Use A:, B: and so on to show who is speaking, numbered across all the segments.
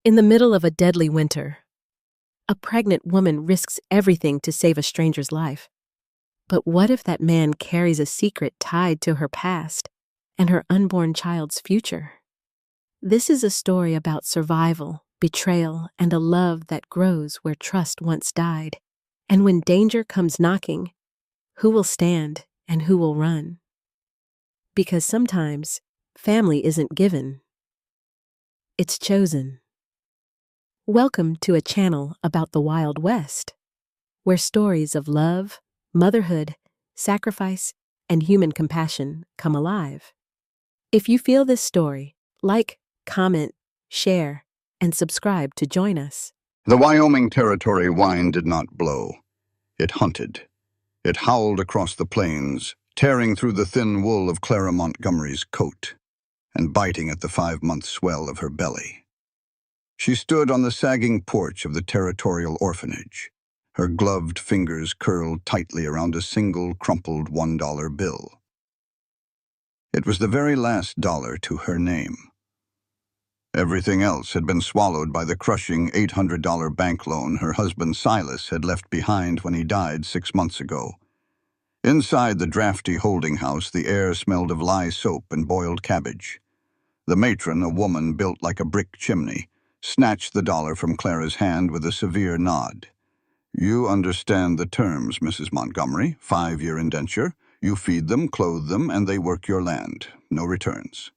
A: In the middle of a deadly winter, a pregnant woman risks everything to save a stranger's life. But what if that man carries a secret tied to her past and her unborn child's future? This is a story about survival, betrayal, and a love that grows where trust once died. And when danger comes knocking, who will stand and who will run? Because sometimes family isn't given, it's chosen. Welcome to a channel about the Wild West, where stories of love, motherhood, sacrifice, and human compassion come alive. If you feel this story, like, comment, share, and subscribe to join us.
B: The Wyoming Territory wind did not blow. It hunted. It howled across the plains, tearing through the thin wool of Clara Montgomery's coat and biting at the 5-month swell of her belly. She stood on the sagging porch of the territorial orphanage, her gloved fingers curled tightly around a single crumpled $1 bill. It was the very last dollar to her name. Everything else had been swallowed by the crushing $800 bank loan her husband Silas had left behind when he died 6 months ago. Inside the drafty holding house, the air smelled of lye soap and boiled cabbage. The matron, a woman built like a brick chimney, snatched the dollar from Clara's hand with a severe nod. "You understand the terms, Mrs. Montgomery. 5-year indenture. You feed them, clothe them, and they work your land. No returns."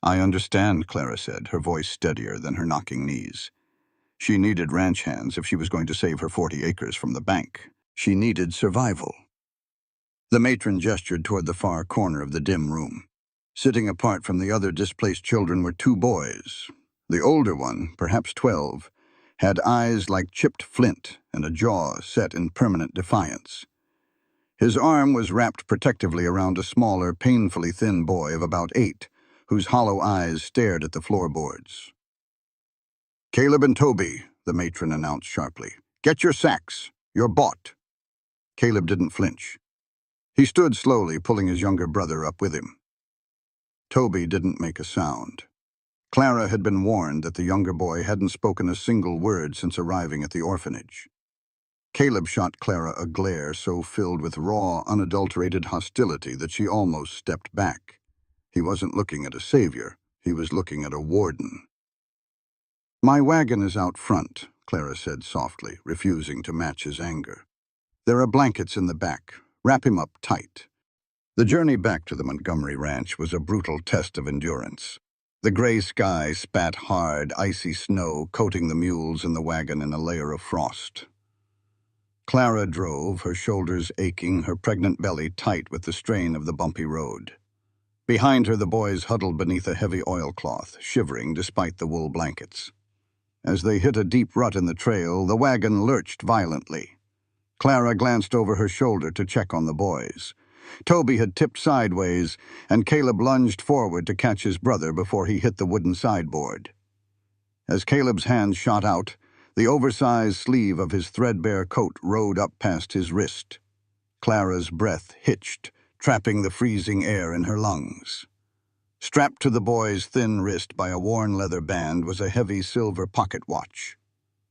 B: "I understand," Clara said, her voice steadier than her knocking knees. She needed ranch hands if she was going to save her 40 acres from the bank. She needed survival. The matron gestured toward the far corner of the dim room. Sitting apart from the other displaced children were 2 boys. The older one, perhaps 12, had eyes like chipped flint and a jaw set in permanent defiance. His arm was wrapped protectively around a smaller, painfully thin boy of about 8, whose hollow eyes stared at the floorboards. "Caleb and Toby," the matron announced sharply. "Get your sacks. You're bought." Caleb didn't flinch. He stood slowly, pulling his younger brother up with him. Toby didn't make a sound. Clara had been warned that the younger boy hadn't spoken a single word since arriving at the orphanage. Caleb shot Clara a glare so filled with raw, unadulterated hostility that she almost stepped back. He wasn't looking at a savior. He was looking at a warden. "My wagon is out front," Clara said softly, refusing to match his anger. "There are blankets in the back. Wrap him up tight." The journey back to the Montgomery ranch was a brutal test of endurance. The gray sky spat hard, icy snow, coating the mules and the wagon in a layer of frost. Clara drove, her shoulders aching, her pregnant belly tight with the strain of the bumpy road. Behind her, the boys huddled beneath a heavy oilcloth, shivering despite the wool blankets. As they hit a deep rut in the trail, the wagon lurched violently. Clara glanced over her shoulder to check on the boys. Toby had tipped sideways, and Caleb lunged forward to catch his brother before he hit the wooden sideboard. As Caleb's hand shot out, the oversized sleeve of his threadbare coat rode up past his wrist. Clara's breath hitched, trapping the freezing air in her lungs. Strapped to the boy's thin wrist by a worn leather band was a heavy silver pocket watch.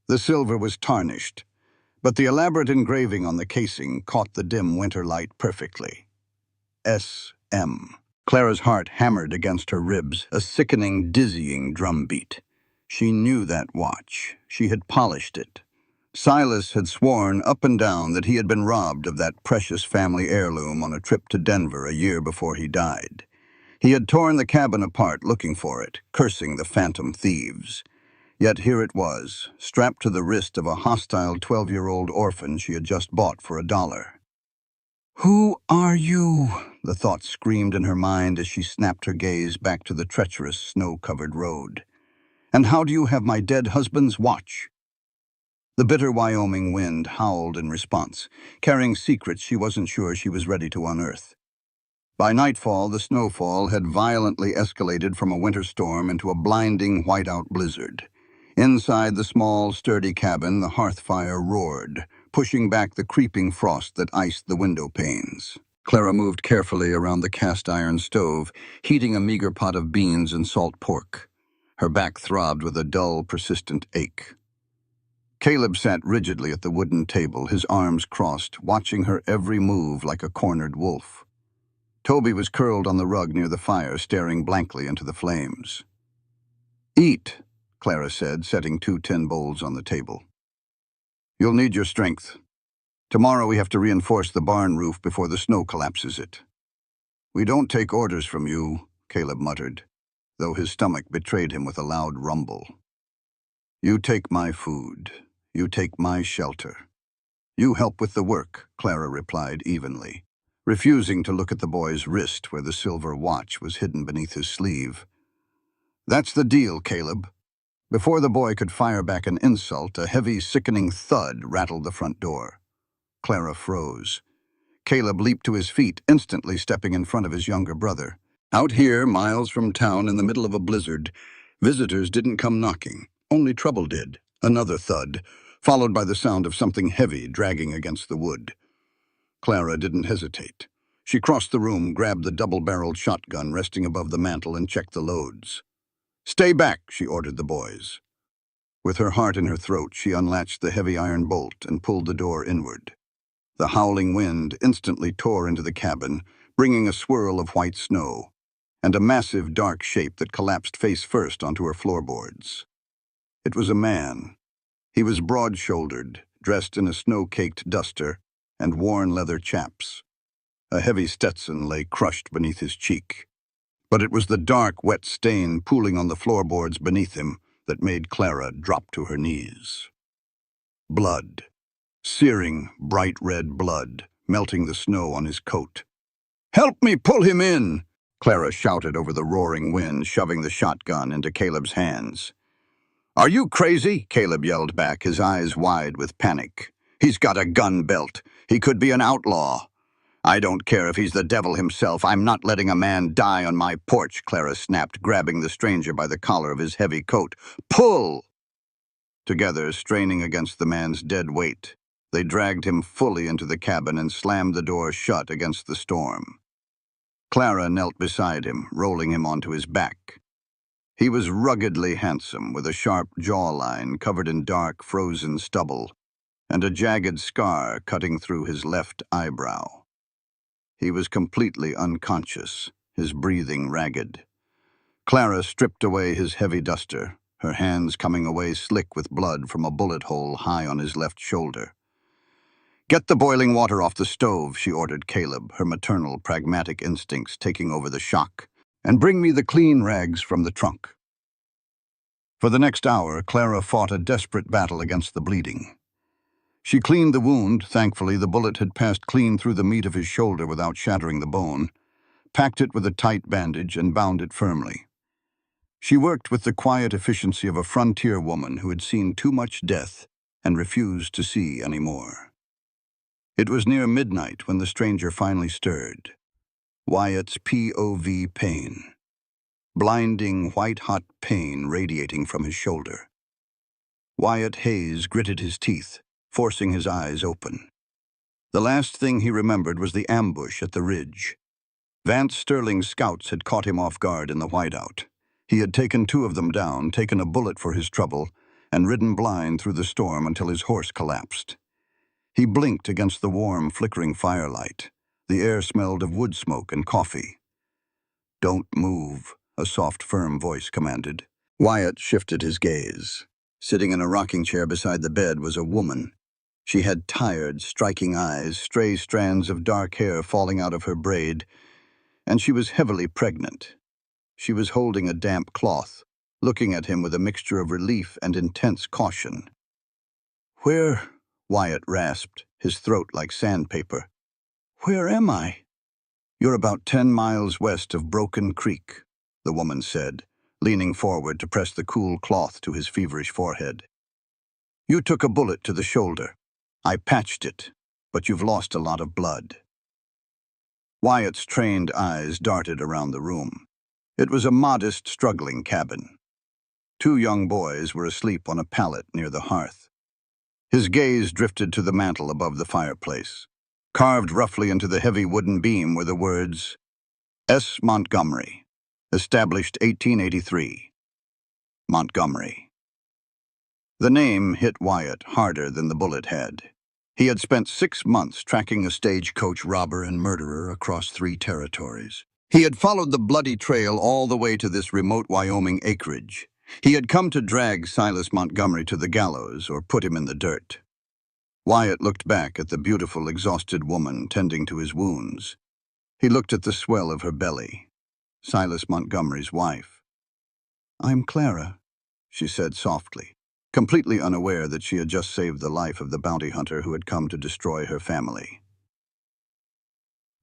B: The silver was tarnished, but the elaborate engraving on the casing caught the dim winter light perfectly. S.M. Clara's heart hammered against her ribs, a sickening, dizzying drumbeat. She knew that watch. She had polished it. Silas had sworn up and down that he had been robbed of that precious family heirloom on a trip to Denver a year before he died. He had torn the cabin apart looking for it, cursing the phantom thieves. Yet here it was, strapped to the wrist of a hostile 12-year-old orphan she had just bought for $1. "Who are you?" the thought screamed in her mind as she snapped her gaze back to the treacherous, snow-covered road. "And how do you have my dead husband's watch?" The bitter Wyoming wind howled in response, carrying secrets she wasn't sure she was ready to unearth. By nightfall, the snowfall had violently escalated from a winter storm into a blinding whiteout blizzard. Inside the small, sturdy cabin, the hearth fire roared, pushing back the creeping frost that iced the window panes. Clara moved carefully around the cast-iron stove, heating a meager pot of beans and salt pork. Her back throbbed with a dull, persistent ache. Caleb sat rigidly at the wooden table, his arms crossed, watching her every move like a cornered wolf. Toby was curled on the rug near the fire, staring blankly into the flames. "Eat," Clara said, setting 2 tin bowls on the table. "You'll need your strength. Tomorrow we have to reinforce the barn roof before the snow collapses it." "We don't take orders from you," Caleb muttered, though his stomach betrayed him with a loud rumble. "You take my food. You take my shelter. You help with the work," Clara replied evenly, refusing to look at the boy's wrist where the silver watch was hidden beneath his sleeve. "That's the deal, Caleb." Before the boy could fire back an insult, a heavy, sickening thud rattled the front door. Clara froze. Caleb leaped to his feet, instantly stepping in front of his younger brother. Out here, miles from town in the middle of a blizzard, visitors didn't come knocking. Only trouble did. Another thud, followed by the sound of something heavy dragging against the wood. Clara didn't hesitate. She crossed the room, grabbed the double-barreled shotgun resting above the mantel, and checked the loads. "Stay back," she ordered the boys. With her heart in her throat, she unlatched the heavy iron bolt and pulled the door inward. The howling wind instantly tore into the cabin, bringing a swirl of white snow, and a massive dark shape that collapsed face first onto her floorboards. It was a man. He was broad-shouldered, dressed in a snow-caked duster and worn leather chaps. A heavy Stetson lay crushed beneath his cheek. But it was the dark, wet stain pooling on the floorboards beneath him that made Clara drop to her knees. Blood. Searing, bright red blood, melting the snow on his coat. "Help me pull him in!" Clara shouted over the roaring wind, shoving the shotgun into Caleb's hands. "Are you crazy?" Caleb yelled back, his eyes wide with panic. "He's got a gun belt. He could be an outlaw." "I don't care if he's the devil himself. I'm not letting a man die on my porch," Clara snapped, grabbing the stranger by the collar of his heavy coat. "Pull!" Together, straining against the man's dead weight, they dragged him fully into the cabin and slammed the door shut against the storm. Clara knelt beside him, rolling him onto his back. He was ruggedly handsome, with a sharp jawline covered in dark, frozen stubble, and a jagged scar cutting through his left eyebrow. He was completely unconscious, his breathing ragged. Clara stripped away his heavy duster, her hands coming away slick with blood from a bullet hole high on his left shoulder. "Get the boiling water off the stove," she ordered Caleb, her maternal, pragmatic instincts taking over the shock, "and bring me the clean rags from the trunk." For the next hour, Clara fought a desperate battle against the bleeding. She cleaned the wound. Thankfully, the bullet had passed clean through the meat of his shoulder without shattering the bone, packed it with a tight bandage, and bound it firmly. She worked with the quiet efficiency of a frontier woman who had seen too much death and refused to see any more. It was near midnight when the stranger finally stirred. Wyatt's POV pain. Blinding, white-hot pain radiating from his shoulder. Wyatt Hayes gritted his teeth, forcing his eyes open. The last thing he remembered was the ambush at the ridge. Vance Sterling's scouts had caught him off guard in the whiteout. He had taken 2 of them down, taken a bullet for his trouble, and ridden blind through the storm until his horse collapsed. He blinked against the warm, flickering firelight. The air smelled of wood smoke and coffee. "Don't move," a soft, firm voice commanded. Wyatt shifted his gaze. Sitting in a rocking chair beside the bed was a woman. She had tired, striking eyes, stray strands of dark hair falling out of her braid, and she was heavily pregnant. She was holding a damp cloth, looking at him with a mixture of relief and intense caution. "Where?" Wyatt rasped, his throat like sandpaper. "Where am I?" "You're about 10 miles west of Broken Creek," the woman said, leaning forward to press the cool cloth to his feverish forehead. "You took a bullet to the shoulder. I patched it, but you've lost a lot of blood." Wyatt's trained eyes darted around the room. It was a modest, struggling cabin. 2 young boys were asleep on a pallet near the hearth. His gaze drifted to the mantel above the fireplace. Carved roughly into the heavy wooden beam were the words, S. Montgomery, established 1883. Montgomery. The name hit Wyatt harder than the bullet had. He had spent 6 months tracking a stagecoach robber and murderer across 3 territories. He had followed the bloody trail all the way to this remote Wyoming acreage. He had come to drag Silas Montgomery to the gallows or put him in the dirt. Wyatt looked back at the beautiful, exhausted woman tending to his wounds. He looked at the swell of her belly. Silas Montgomery's wife. "I'm Clara," she said softly, completely unaware that she had just saved the life of the bounty hunter who had come to destroy her family.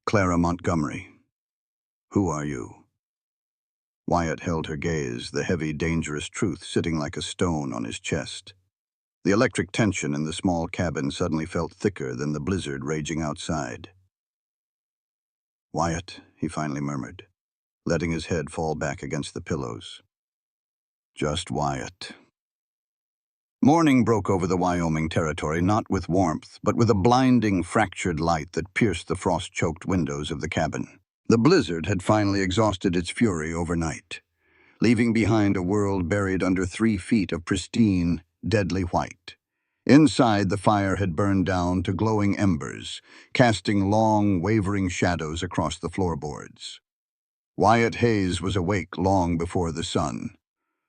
B: "Clara Montgomery, who are you?" Wyatt held her gaze, the heavy, dangerous truth sitting like a stone on his chest. The electric tension in the small cabin suddenly felt thicker than the blizzard raging outside. "Wyatt," he finally murmured, letting his head fall back against the pillows. "Just Wyatt." Morning broke over the Wyoming territory, not with warmth, but with a blinding, fractured light that pierced the frost-choked windows of the cabin. The blizzard had finally exhausted its fury overnight, leaving behind a world buried under 3 feet of pristine, deadly white. Inside, the fire had burned down to glowing embers, casting long, wavering shadows across the floorboards. Wyatt Hayes was awake long before the sun.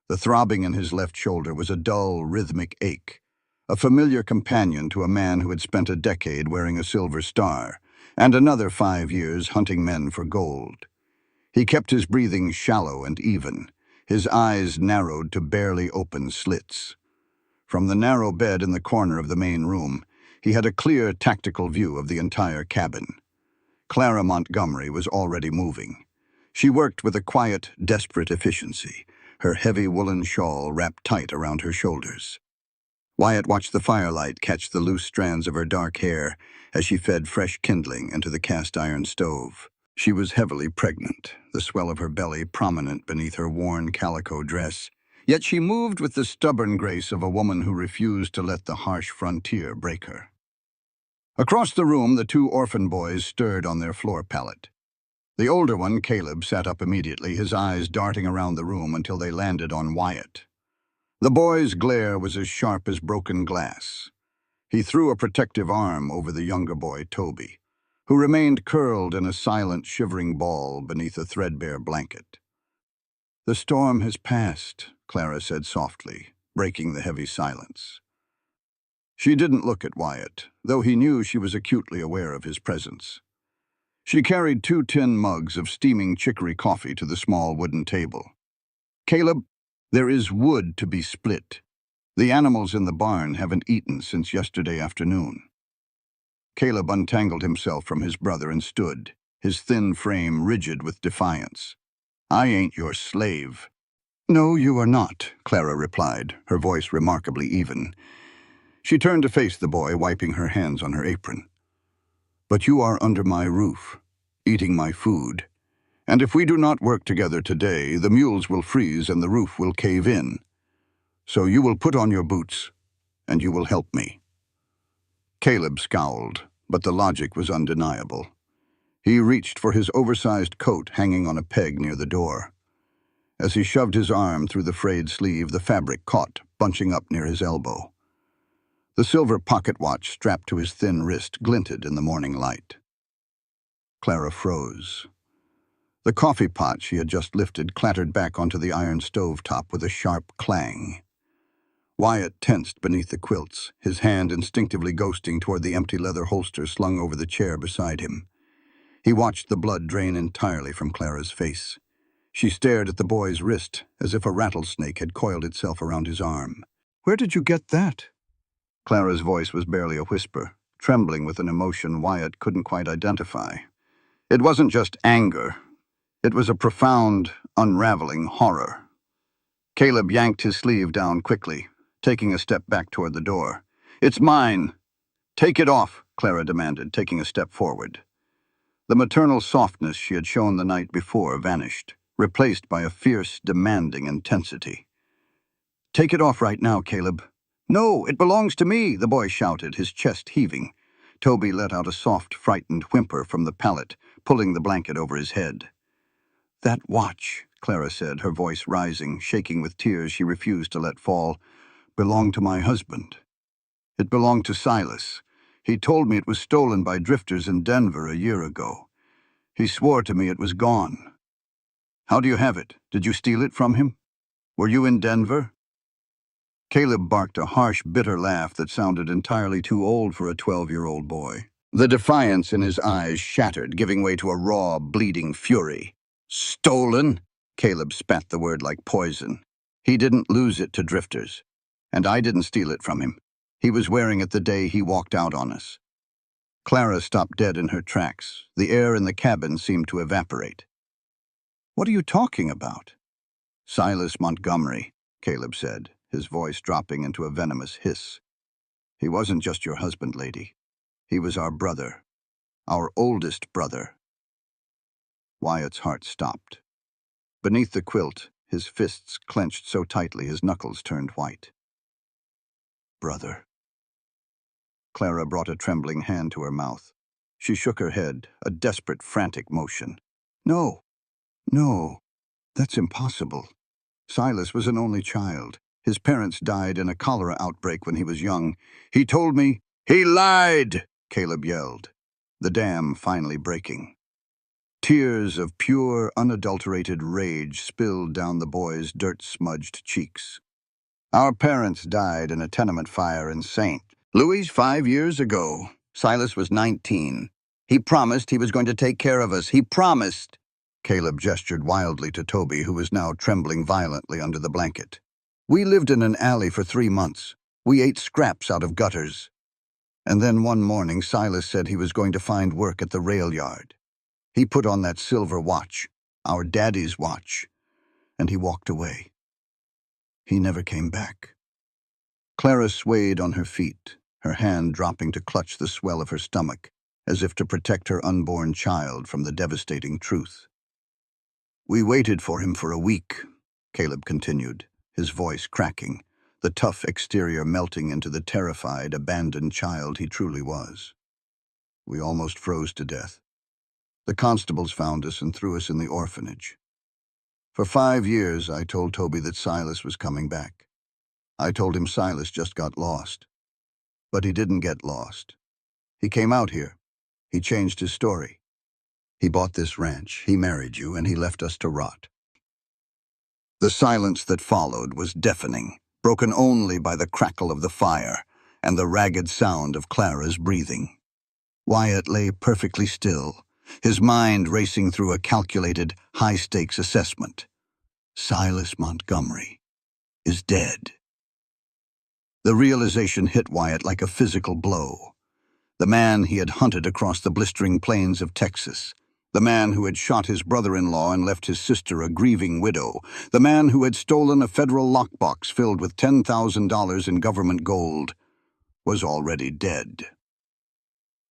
B: The throbbing in his left shoulder was a dull, rhythmic ache, a familiar companion to a man who had spent a decade wearing a silver star, and another 5 years hunting men for gold. He kept his breathing shallow and even, his eyes narrowed to barely open slits. From the narrow bed in the corner of the main room, he had a clear, tactical view of the entire cabin. Clara Montgomery was already moving. She worked with a quiet, desperate efficiency, her heavy woolen shawl wrapped tight around her shoulders. Wyatt watched the firelight catch the loose strands of her dark hair as she fed fresh kindling into the cast-iron stove. She was heavily pregnant, the swell of her belly prominent beneath her worn calico dress, yet she moved with the stubborn grace of a woman who refused to let the harsh frontier break her. Across the room, the 2 orphan boys stirred on their floor pallet. The older one, Caleb, sat up immediately, his eyes darting around the room until they landed on Wyatt. The boy's glare was as sharp as broken glass. He threw a protective arm over the younger boy, Toby, who remained curled in a silent, shivering ball beneath a threadbare blanket. "The storm has passed," Clara said softly, breaking the heavy silence. She didn't look at Wyatt, though he knew she was acutely aware of his presence. She carried 2 tin mugs of steaming chicory coffee to the small wooden table. "Caleb, there is wood to be split. The animals in the barn haven't eaten since yesterday afternoon." Caleb untangled himself from his brother and stood, his thin frame rigid with defiance. "I ain't your slave." "No, you are not," Clara replied, her voice remarkably even. She turned to face the boy, wiping her hands on her apron. "But you are under my roof, eating my food. And if we do not work together today, the mules will freeze and the roof will cave in. So you will put on your boots, and you will help me." Caleb scowled, but the logic was undeniable. He reached for his oversized coat hanging on a peg near the door. As he shoved his arm through the frayed sleeve, the fabric caught, bunching up near his elbow. The silver pocket watch strapped to his thin wrist glinted in the morning light. Clara froze. The coffee pot she had just lifted clattered back onto the iron stove top with a sharp clang. Wyatt tensed beneath the quilts, his hand instinctively ghosting toward the empty leather holster slung over the chair beside him. He watched the blood drain entirely from Clara's face. She stared at the boy's wrist, as if a rattlesnake had coiled itself around his arm. "Where did you get that?" Clara's voice was barely a whisper, trembling with an emotion Wyatt couldn't quite identify. It wasn't just anger. It was a profound, unraveling horror. Caleb yanked his sleeve down quickly, taking a step back toward the door. "It's mine." "Take it off," Clara demanded, taking a step forward. The maternal softness she had shown the night before vanished, replaced by a fierce, demanding intensity. "Take it off right now, Caleb." "No, it belongs to me," the boy shouted, his chest heaving. Toby let out a soft, frightened whimper from the pallet, pulling the blanket over his head. "That watch," Clara said, her voice rising, shaking with tears she refused to let fall, "belonged to my husband. It belonged to Silas. He told me it was stolen by drifters in Denver a year ago. He swore to me it was gone. How do you have it? Did you steal it from him? Were you in Denver?" Caleb barked a harsh, bitter laugh that sounded entirely too old for a 12-year-old boy. The defiance in his eyes shattered, giving way to a raw, bleeding fury. "Stolen?" Caleb spat the word like poison. "He didn't lose it to drifters. And I didn't steal it from him. He was wearing it the day he walked out on us." Clara stopped dead in her tracks. The air in the cabin seemed to evaporate. "What are you talking about?" "Silas Montgomery," Caleb said, his voice dropping into a venomous hiss. "He wasn't just your husband, lady. He was our brother. Our oldest brother." Wyatt's heart stopped. Beneath the quilt, his fists clenched so tightly his knuckles turned white. "Brother." Clara brought a trembling hand to her mouth. She shook her head, a desperate, frantic motion. "No, no, that's impossible. Silas was an only child. His parents died in a cholera outbreak when he was young. He told me—" "He lied!" Caleb yelled, the dam finally breaking. Tears of pure, unadulterated rage spilled down the boy's dirt-smudged cheeks. "Our parents died in a tenement fire in St. Louis 5 years ago. Silas was 19. He promised he was going to take care of us. He promised." Caleb gestured wildly to Toby, who was now trembling violently under the blanket. "We lived in an alley for 3 months. We ate scraps out of gutters. And then one morning Silas said he was going to find work at the rail yard. He put on that silver watch, our daddy's watch, and he walked away. He never came back." Clara swayed on her feet, her hand dropping to clutch the swell of her stomach, as if to protect her unborn child from the devastating truth. "We waited for him for a week," Caleb continued, his voice cracking, the tough exterior melting into the terrified, abandoned child he truly was. "We almost froze to death. The constables found us and threw us in the orphanage. For 5 years, I told Toby that Silas was coming back. I told him Silas just got lost. But he didn't get lost. He came out here. He changed his story. He bought this ranch, he married you, and he left us to rot." The silence that followed was deafening, broken only by the crackle of the fire and the ragged sound of Clara's breathing. Wyatt lay perfectly still, his mind racing through a calculated, high-stakes assessment. Silas Montgomery is dead. The realization hit Wyatt like a physical blow. The man he had hunted across the blistering plains of Texas, the man who had shot his brother-in-law and left his sister a grieving widow, the man who had stolen a federal lockbox filled with $10,000 in government gold, was already dead.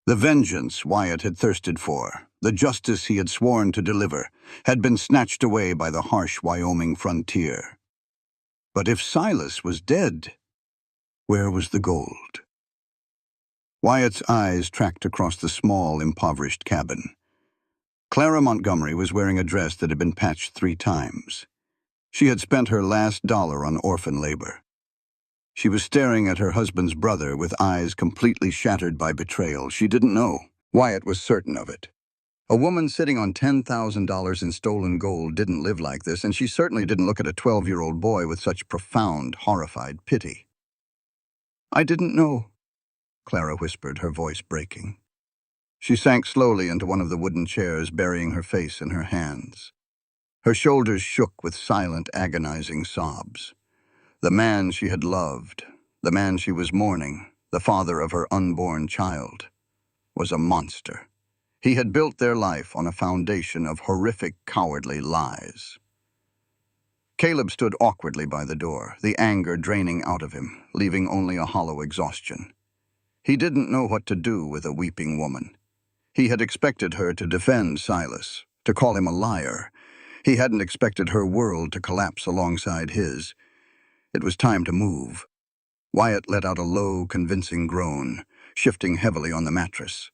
B: The vengeance Wyatt had thirsted for, the justice he had sworn to deliver, had been snatched away by the harsh Wyoming frontier. But if Silas was dead, where was the gold? Wyatt's eyes tracked across the small, impoverished cabin. Clara Montgomery was wearing a dress that had been patched 3 times. She had spent her last dollar on orphan labor. She was staring at her husband's brother with eyes completely shattered by betrayal. She didn't know. Wyatt was certain of it. A woman sitting on $10,000 in stolen gold didn't live like this, and she certainly didn't look at a 12-year-old boy with such profound, horrified pity. "I didn't know," Clara whispered, her voice breaking. She sank slowly into one of the wooden chairs, burying her face in her hands. Her shoulders shook with silent, agonizing sobs. The man she had loved, the man she was mourning, the father of her unborn child, was a monster. He had built their life on a foundation of horrific, cowardly lies. Caleb stood awkwardly by the door, the anger draining out of him, leaving only a hollow exhaustion. He didn't know what to do with a weeping woman. He had expected her to defend Silas, to call him a liar. He hadn't expected her world to collapse alongside his. It was time to move. Wyatt let out a low, convincing groan, shifting heavily on the mattress.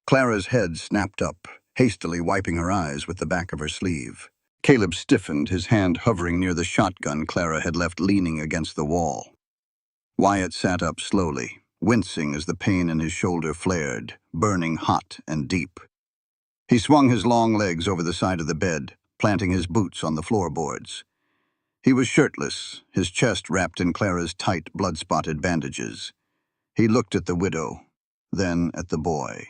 B: Clara's head snapped up, hastily wiping her eyes with the back of her sleeve. Caleb stiffened, his hand hovering near the shotgun Clara had left leaning against the wall. Wyatt sat up slowly, wincing as the pain in his shoulder flared, burning hot and deep. He swung his long legs over the side of the bed, planting his boots on the floorboards. He was shirtless, his chest wrapped in Clara's tight, blood-spotted bandages. He looked at the widow, then at the boy.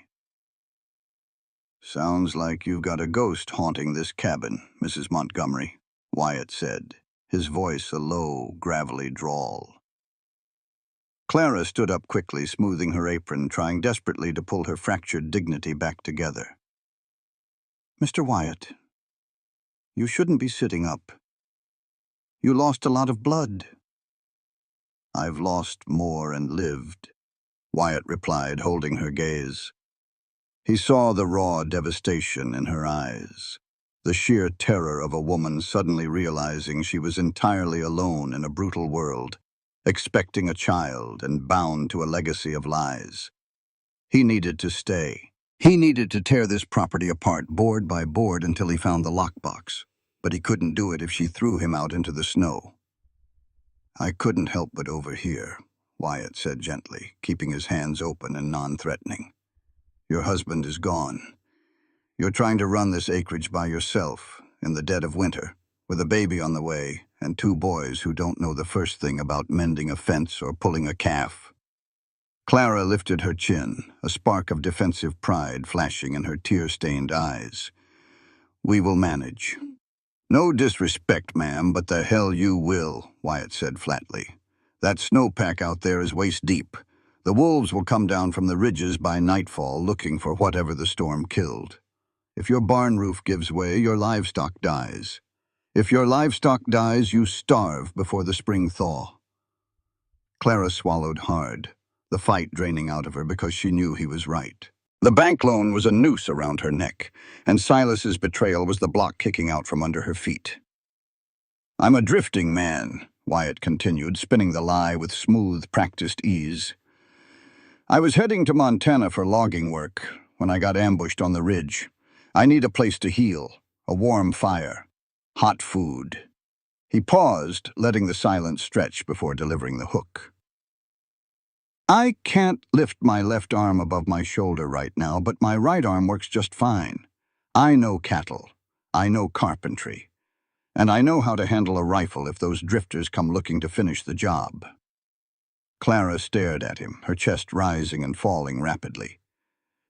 B: "Sounds like you've got a ghost haunting this cabin, Mrs. Montgomery," Wyatt said, his voice a low, gravelly drawl. Clara stood up quickly, smoothing her apron, trying desperately to pull her fractured dignity back together. "Mr. Wyatt, you shouldn't be sitting up. You lost a lot of blood." "I've lost more and lived," Wyatt replied, holding her gaze. He saw the raw devastation in her eyes, the sheer terror of a woman suddenly realizing she was entirely alone in a brutal world, expecting a child and bound to a legacy of lies. He needed to stay. He needed to tear this property apart, board by board, until he found the lockbox. But he couldn't do it if she threw him out into the snow. "I couldn't help but overhear," Wyatt said gently, keeping his hands open and non-threatening. "Your husband is gone. You're trying to run this acreage by yourself, in the dead of winter, with a baby on the way and 2 boys who don't know the first thing about mending a fence or pulling a calf." Clara lifted her chin, a spark of defensive pride flashing in her tear-stained eyes. "We will manage." "No disrespect, ma'am, but the hell you will," Wyatt said flatly. "That snowpack out there is waist-deep. The wolves will come down from the ridges by nightfall looking for whatever the storm killed. If your barn roof gives way, your livestock dies. If your livestock dies, you starve before the spring thaw." Clara swallowed hard, the fight draining out of her because she knew he was right. The bank loan was a noose around her neck, and Silas's betrayal was the block kicking out from under her feet. "I'm a drifting man," Wyatt continued, spinning the lie with smooth, practiced ease. "I was heading to Montana for logging work when I got ambushed on the ridge. I need a place to heal, a warm fire, hot food." He paused, letting the silence stretch before delivering the hook. "I can't lift my left arm above my shoulder right now, but my right arm works just fine. I know cattle. I know carpentry. And I know how to handle a rifle if those drifters come looking to finish the job." Clara stared at him, her chest rising and falling rapidly.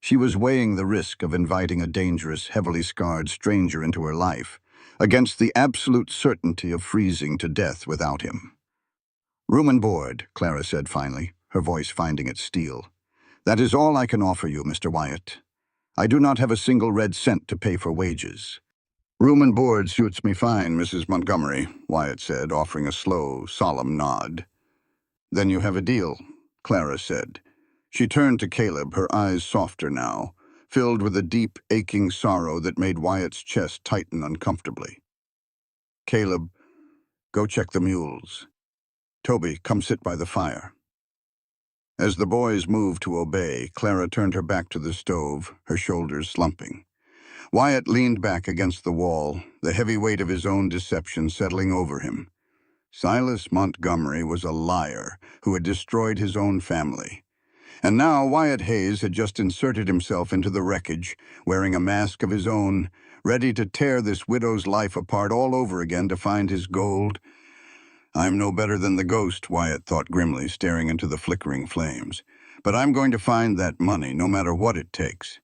B: She was weighing the risk of inviting a dangerous, heavily scarred stranger into her life against the absolute certainty of freezing to death without him. "Room and board," Clara said finally, her voice finding its steel. "That is all I can offer you, Mr. Wyatt. I do not have a single red cent to pay for wages." "Room and board suits me fine, Mrs. Montgomery," Wyatt said, offering a slow, solemn nod. "Then you have a deal," Clara said. She turned to Caleb, her eyes softer now, filled with a deep, aching sorrow that made Wyatt's chest tighten uncomfortably. "Caleb, go check the mules. Toby, come sit by the fire." As the boys moved to obey, Clara turned her back to the stove, her shoulders slumping. Wyatt leaned back against the wall, the heavy weight of his own deception settling over him. Silas Montgomery was a liar who had destroyed his own family. And now Wyatt Hayes had just inserted himself into the wreckage, wearing a mask of his own, ready to tear this widow's life apart all over again to find his gold. "I'm no better than the ghost," Wyatt thought grimly, staring into the flickering flames. "But I'm going to find that money, no matter what it takes."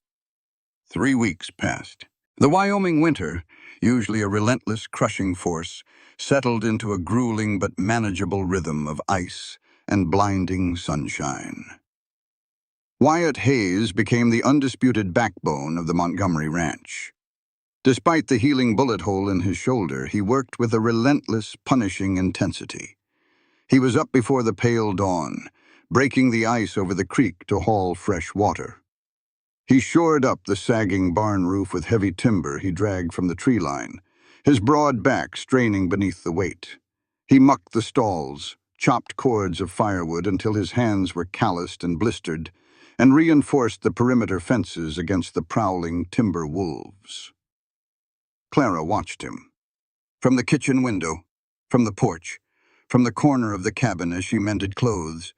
B: 3 weeks passed. The Wyoming winter, usually a relentless, crushing force, settled into a grueling but manageable rhythm of ice and blinding sunshine. Wyatt Hayes became the undisputed backbone of the Montgomery Ranch. Despite the healing bullet hole in his shoulder, he worked with a relentless, punishing intensity. He was up before the pale dawn, breaking the ice over the creek to haul fresh water. He shored up the sagging barn roof with heavy timber he dragged from the tree line, his broad back straining beneath the weight. He mucked the stalls, chopped cords of firewood until his hands were calloused and blistered, and reinforced the perimeter fences against the prowling timber wolves. Clara watched him, From the kitchen window, from the porch, from the corner of the cabin as she mended clothes.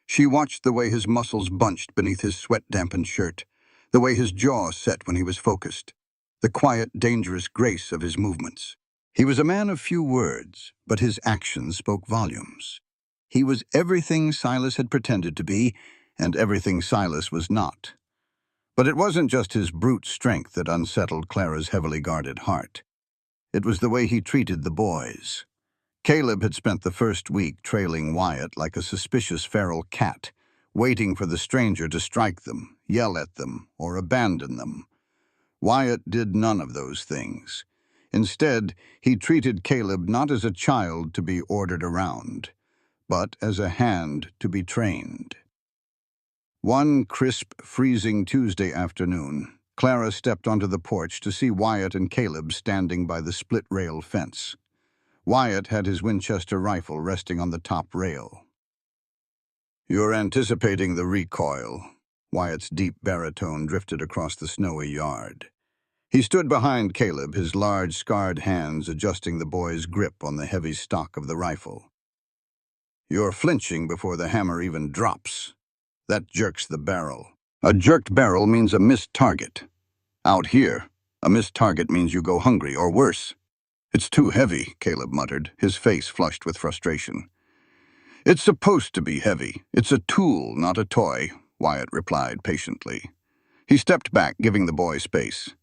B: She watched the way his muscles bunched beneath his sweat-dampened shirt, the way his jaw set when he was focused, the quiet, dangerous grace of his movements. He was a man of few words, but his actions spoke volumes. He was everything Silas had pretended to be, and everything Silas was not. But it wasn't just his brute strength that unsettled Clara's heavily guarded heart. It was the way he treated the boys. Caleb had spent the first week trailing Wyatt like a suspicious feral cat, waiting for the stranger to strike them, yell at them, or abandon them. Wyatt did none of those things. Instead, he treated Caleb not as a child to be ordered around, but as a hand to be trained. One crisp, freezing Tuesday afternoon, Clara stepped onto the porch to see Wyatt and Caleb standing by the split-rail fence. Wyatt had his Winchester rifle resting on the top rail. "You're anticipating the recoil." Wyatt's deep baritone drifted across the snowy yard. He stood behind Caleb, his large, scarred hands adjusting the boy's grip on the heavy stock of the rifle. "You're flinching before the hammer even drops. That jerks the barrel. A jerked barrel means a missed target. Out here, a missed target means you go hungry, or worse." "It's too heavy," Caleb muttered, his face flushed with frustration. "It's supposed to be heavy. It's a tool, not a toy," Wyatt replied patiently. He stepped back, giving the boy space.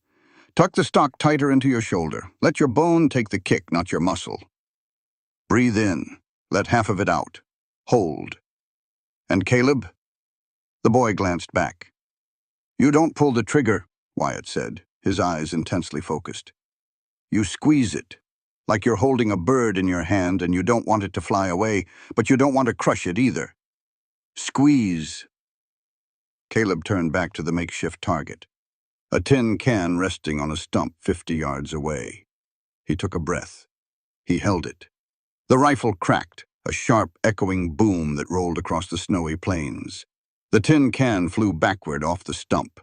B: "Tuck the stock tighter into your shoulder. Let your bone take the kick, not your muscle. Breathe in. Let half of it out. Hold. And Caleb?" The boy glanced back. "You don't pull the trigger," Wyatt said, his eyes intensely focused. "You squeeze it, like you're holding a bird in your hand and you don't want it to fly away, but you don't want to crush it either. Squeeze." Caleb turned back to the makeshift target, a tin can resting on a stump 50 yards away. He took a breath. He held it. The rifle cracked, a sharp, echoing boom that rolled across the snowy plains. The tin can flew backward off the stump.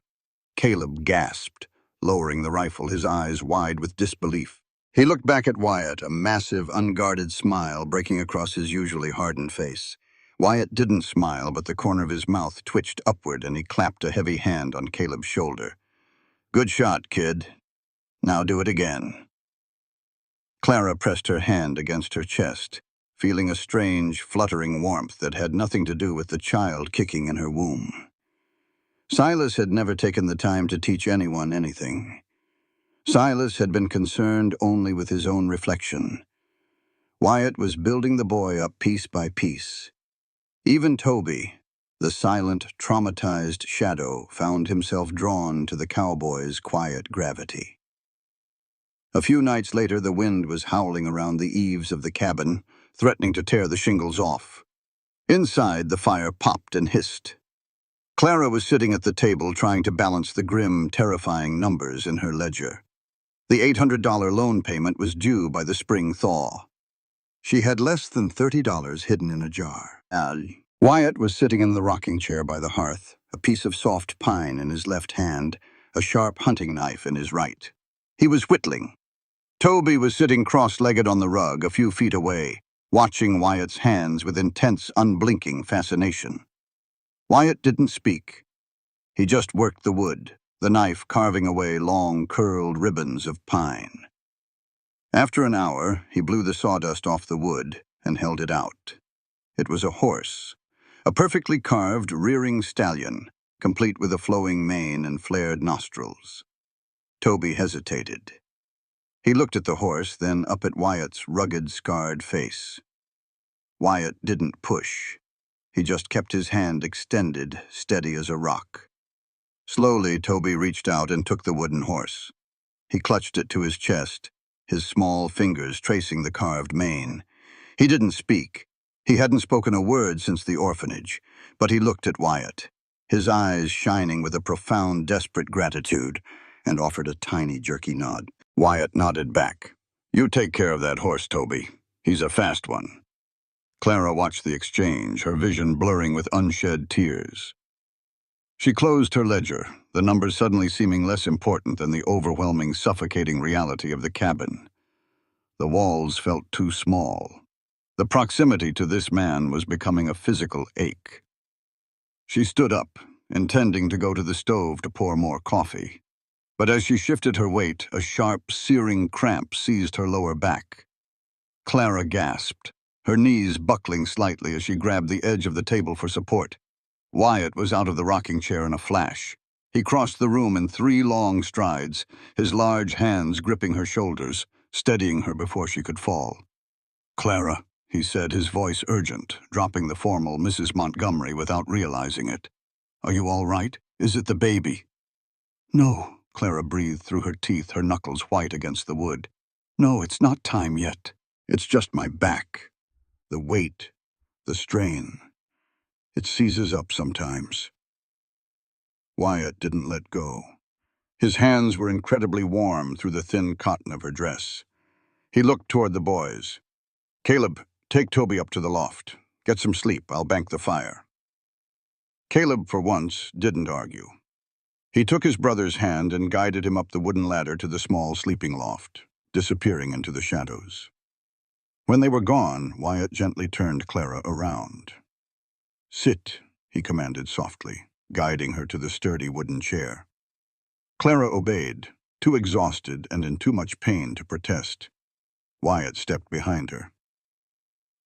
B: Caleb gasped, lowering the rifle, his eyes wide with disbelief. He looked back at Wyatt, a massive, unguarded smile breaking across his usually hardened face. Wyatt didn't smile, but the corner of his mouth twitched upward and he clapped a heavy hand on Caleb's shoulder. "Good shot, kid. Now do it again." Clara pressed her hand against her chest, feeling a strange, fluttering warmth that had nothing to do with the child kicking in her womb. Silas had never taken the time to teach anyone anything. Silas had been concerned only with his own reflection. Wyatt was building the boy up piece by piece. Even Toby, the silent, traumatized shadow, found himself drawn to the cowboy's quiet gravity. A few nights later, the wind was howling around the eaves of the cabin, threatening to tear the shingles off. Inside, the fire popped and hissed. Clara was sitting at the table trying to balance the grim, terrifying numbers in her ledger. The $800 loan payment was due by the spring thaw. She had less than $30 hidden in a jar. Wyatt was sitting in the rocking chair by the hearth, a piece of soft pine in his left hand, a sharp hunting knife in his right. He was whittling. Toby was sitting cross-legged on the rug a few feet away, watching Wyatt's hands with intense, unblinking fascination. Wyatt didn't speak. He just worked the wood, the knife carving away long, curled ribbons of pine. After an hour, he blew the sawdust off the wood and held it out. It was a horse, a perfectly carved, rearing stallion, complete with a flowing mane and flared nostrils. Toby hesitated. He looked at the horse, then up at Wyatt's rugged, scarred face. Wyatt didn't push. He just kept his hand extended, steady as a rock. Slowly, Toby reached out and took the wooden horse. He clutched it to his chest, his small fingers tracing the carved mane. He didn't speak. He hadn't spoken a word since the orphanage, but he looked at Wyatt, his eyes shining with a profound, desperate gratitude, and offered a tiny, jerky nod. Wyatt nodded back. "You take care of that horse, Toby. He's a fast one." Clara watched the exchange, her vision blurring with unshed tears. She closed her ledger, the numbers suddenly seeming less important than the overwhelming, suffocating reality of the cabin. The walls felt too small. The proximity to this man was becoming a physical ache. She stood up, intending to go to the stove to pour more coffee. But as she shifted her weight, a sharp, searing cramp seized her lower back. Clara gasped, her knees buckling slightly as she grabbed the edge of the table for support. Wyatt was out of the rocking chair in a flash. He crossed the room in 3 long strides, his large hands gripping her shoulders, steadying her before she could fall. "Clara," he said, his voice urgent, dropping the formal Mrs. Montgomery without realizing it. "Are you all right? Is it the baby?" "No," Clara breathed through her teeth, her knuckles white against the wood. "No, it's not time yet. It's just my back. The weight, the strain. It seizes up sometimes." Wyatt didn't let go. His hands were incredibly warm through the thin cotton of her dress. He looked toward the boys. "Caleb, take Toby up to the loft. Get some sleep. I'll bank the fire." Caleb, for once, didn't argue. He took his brother's hand and guided him up the wooden ladder to the small sleeping loft, disappearing into the shadows. When they were gone, Wyatt gently turned Clara around. "Sit," he commanded softly, guiding her to the sturdy wooden chair. Clara obeyed, too exhausted and in too much pain to protest. Wyatt stepped behind her.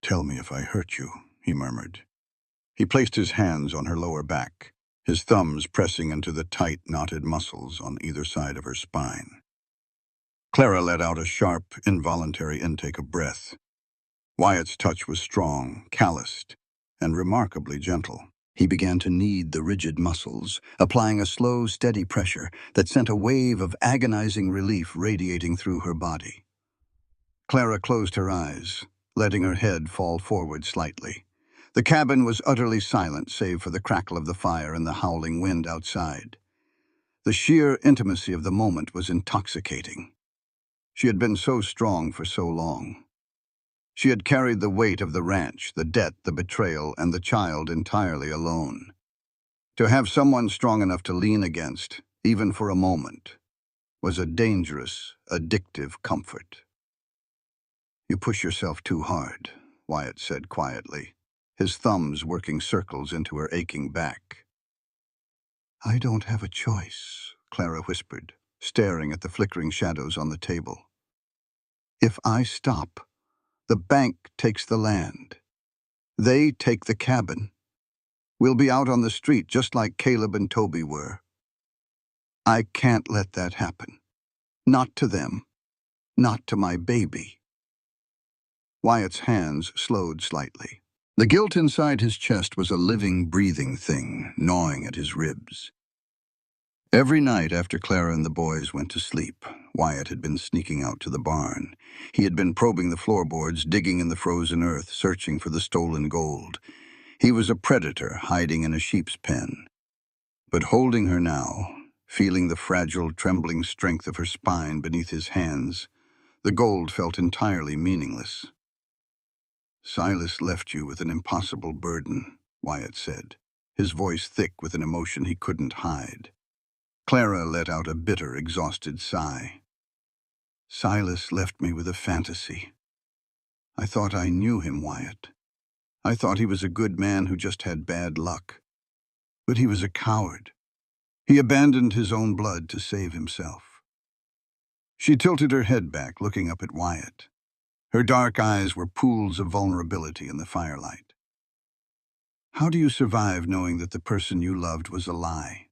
B: "Tell me if I hurt you," he murmured. He placed his hands on her lower back, his thumbs pressing into the tight, knotted muscles on either side of her spine. Clara let out a sharp, involuntary intake of breath. Wyatt's touch was strong, calloused, and remarkably gentle. He began to knead the rigid muscles, applying a slow, steady pressure that sent a wave of agonizing relief radiating through her body. Clara closed her eyes, letting her head fall forward slightly. The cabin was utterly silent save for the crackle of the fire and the howling wind outside. The sheer intimacy of the moment was intoxicating. She had been so strong for so long. She had carried the weight of the ranch, the debt, the betrayal, and the child entirely alone. To have someone strong enough to lean against, even for a moment, was a dangerous, addictive comfort. "You push yourself too hard," Wyatt said quietly, his thumbs working circles into her aching back. "I don't have a choice," Clara whispered, staring at the flickering shadows on the table. "If I stop, the bank takes the land. They take the cabin. We'll be out on the street just like Caleb and Toby were. I can't let that happen. Not to them. Not to my baby." Wyatt's hands slowed slightly. The guilt inside his chest was a living, breathing thing, gnawing at his ribs. Every night after Clara and the boys went to sleep, Wyatt had been sneaking out to the barn. He had been probing the floorboards, digging in the frozen earth, searching for the stolen gold. He was a predator hiding in a sheep's pen. But holding her now, feeling the fragile, trembling strength of her spine beneath his hands, the gold felt entirely meaningless. "Silas left you with an impossible burden," Wyatt said, his voice thick with an emotion he couldn't hide. Clara let out a bitter, exhausted sigh. "Silas left me with a fantasy. I thought I knew him, Wyatt. I thought he was a good man who just had bad luck. But he was a coward. He abandoned his own blood to save himself." She tilted her head back, looking up at Wyatt. Her dark eyes were pools of vulnerability in the firelight. "How do you survive knowing that the person you loved was a lie?"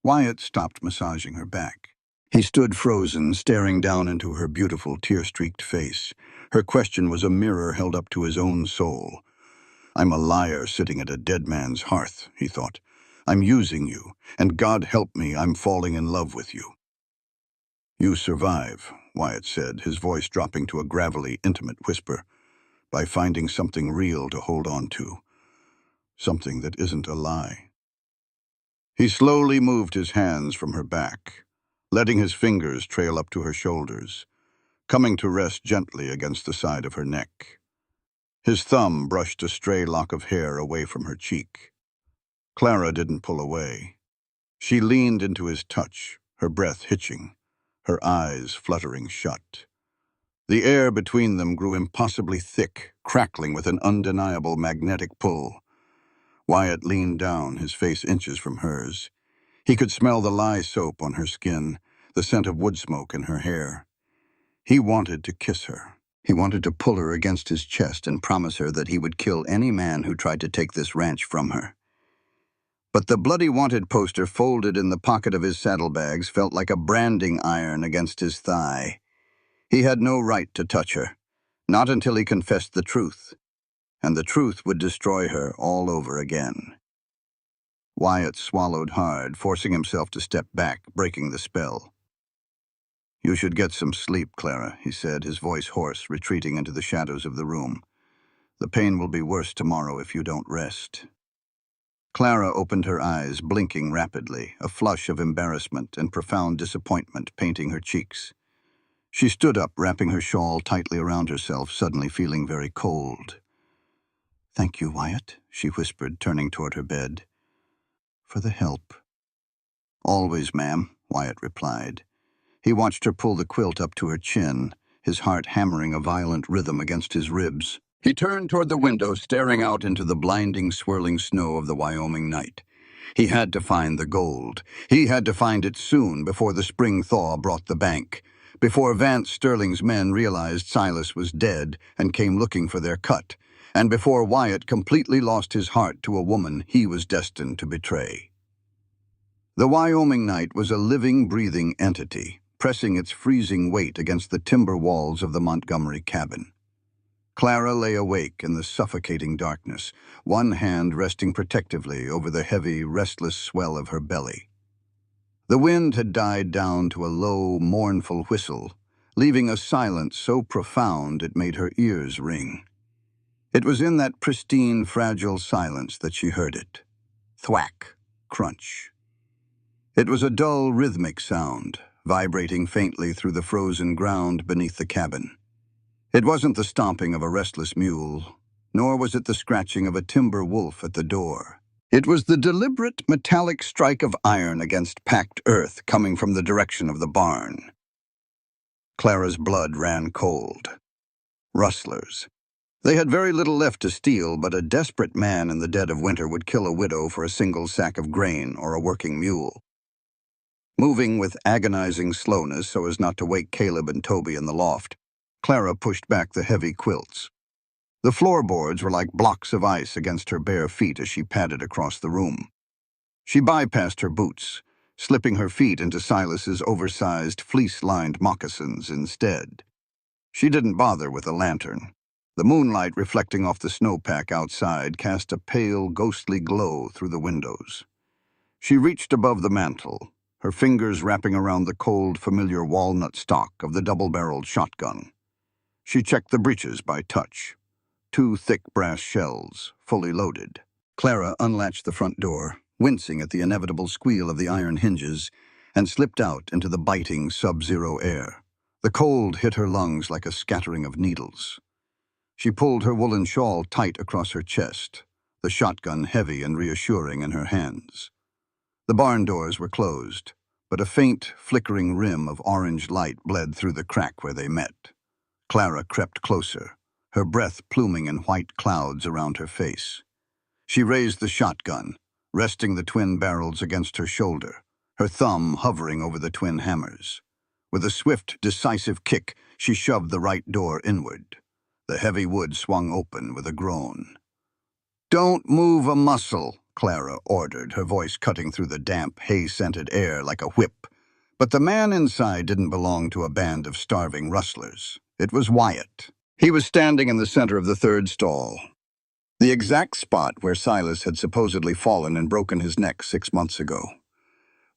B: Wyatt stopped massaging her back. He stood frozen, staring down into her beautiful, tear-streaked face. Her question was a mirror held up to his own soul. "I'm a liar sitting at a dead man's hearth," he thought. "I'm using you, and God help me, I'm falling in love with you." "You survive," Wyatt said, his voice dropping to a gravelly, intimate whisper, "by finding something real to hold on to. Something that isn't a lie." He slowly moved his hands from her back, letting his fingers trail up to her shoulders, coming to rest gently against the side of her neck. His thumb brushed a stray lock of hair away from her cheek. Clara didn't pull away. She leaned into his touch, her breath hitching, her eyes fluttering shut. The air between them grew impossibly thick, crackling with an undeniable magnetic pull. Wyatt leaned down, his face inches from hers. He could smell the lye soap on her skin, the scent of wood smoke in her hair. He wanted to kiss her. He wanted to pull her against his chest and promise her that he would kill any man who tried to take this ranch from her. But the bloody wanted poster folded in the pocket of his saddlebags felt like a branding iron against his thigh. He had no right to touch her, not until he confessed the truth, and the truth would destroy her all over again. Wyatt swallowed hard, forcing himself to step back, breaking the spell. "You should get some sleep, Clara," he said, his voice hoarse, retreating into the shadows of the room. "The pain will be worse tomorrow if you don't rest." Clara opened her eyes, blinking rapidly, a flush of embarrassment and profound disappointment painting her cheeks. She stood up, wrapping her shawl tightly around herself, suddenly feeling very cold. "Thank you, Wyatt," she whispered, turning toward her bed. "For the help." "Always, ma'am," Wyatt replied. He watched her pull the quilt up to her chin, his heart hammering a violent rhythm against his ribs. He turned toward the window, staring out into the blinding, swirling snow of the Wyoming night. He had to find the gold. He had to find it soon, before the spring thaw brought the bank, before Vance Sterling's men realized Silas was dead and came looking for their cut, and before Wyatt completely lost his heart to a woman he was destined to betray. The Wyoming night was a living, breathing entity, pressing its freezing weight against the timber walls of the Montgomery cabin. Clara lay awake in the suffocating darkness, one hand resting protectively over the heavy, restless swell of her belly. The wind had died down to a low, mournful whistle, leaving a silence so profound it made her ears ring. It was in that pristine, fragile silence that she heard it. Thwack, crunch. It was a dull, rhythmic sound, vibrating faintly through the frozen ground beneath the cabin. It wasn't the stomping of a restless mule, nor was it the scratching of a timber wolf at the door. It was the deliberate, metallic strike of iron against packed earth coming from the direction of the barn. Clara's blood ran cold. Rustlers. They had very little left to steal, but a desperate man in the dead of winter would kill a widow for a single sack of grain or a working mule. Moving with agonizing slowness so as not to wake Caleb and Toby in the loft, Clara pushed back the heavy quilts. The floorboards were like blocks of ice against her bare feet as she padded across the room. She bypassed her boots, slipping her feet into Silas's oversized, fleece-lined moccasins instead. She didn't bother with a lantern. The moonlight reflecting off the snowpack outside cast a pale, ghostly glow through the windows. She reached above the mantel, her fingers wrapping around the cold, familiar walnut stock of the double-barreled shotgun. She checked the breeches by touch. 2 thick brass shells, fully loaded. Clara unlatched the front door, wincing at the inevitable squeal of the iron hinges, and slipped out into the biting, sub-zero air. The cold hit her lungs like a scattering of needles. She pulled her woolen shawl tight across her chest, the shotgun heavy and reassuring in her hands. The barn doors were closed, but a faint, flickering rim of orange light bled through the crack where they met. Clara crept closer, her breath pluming in white clouds around her face. She raised the shotgun, resting the twin barrels against her shoulder, her thumb hovering over the twin hammers. With a swift, decisive kick, she shoved the right door inward. The heavy wood swung open with a groan. "Don't move a muscle," Clara ordered, her voice cutting through the damp, hay-scented air like a whip. But the man inside didn't belong to a band of starving rustlers. It was Wyatt. He was standing in the center of the third stall, the exact spot where Silas had supposedly fallen and broken his neck 6 months ago.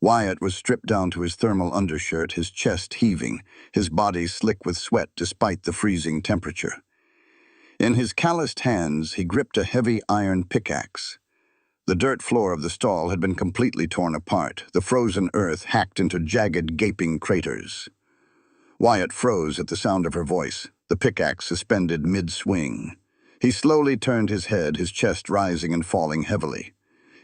B: Wyatt was stripped down to his thermal undershirt, his chest heaving, his body slick with sweat despite the freezing temperature. In his calloused hands, he gripped a heavy iron pickaxe. The dirt floor of the stall had been completely torn apart, the frozen earth hacked into jagged, gaping craters. Wyatt froze at the sound of her voice, the pickaxe suspended mid-swing. He slowly turned his head, his chest rising and falling heavily.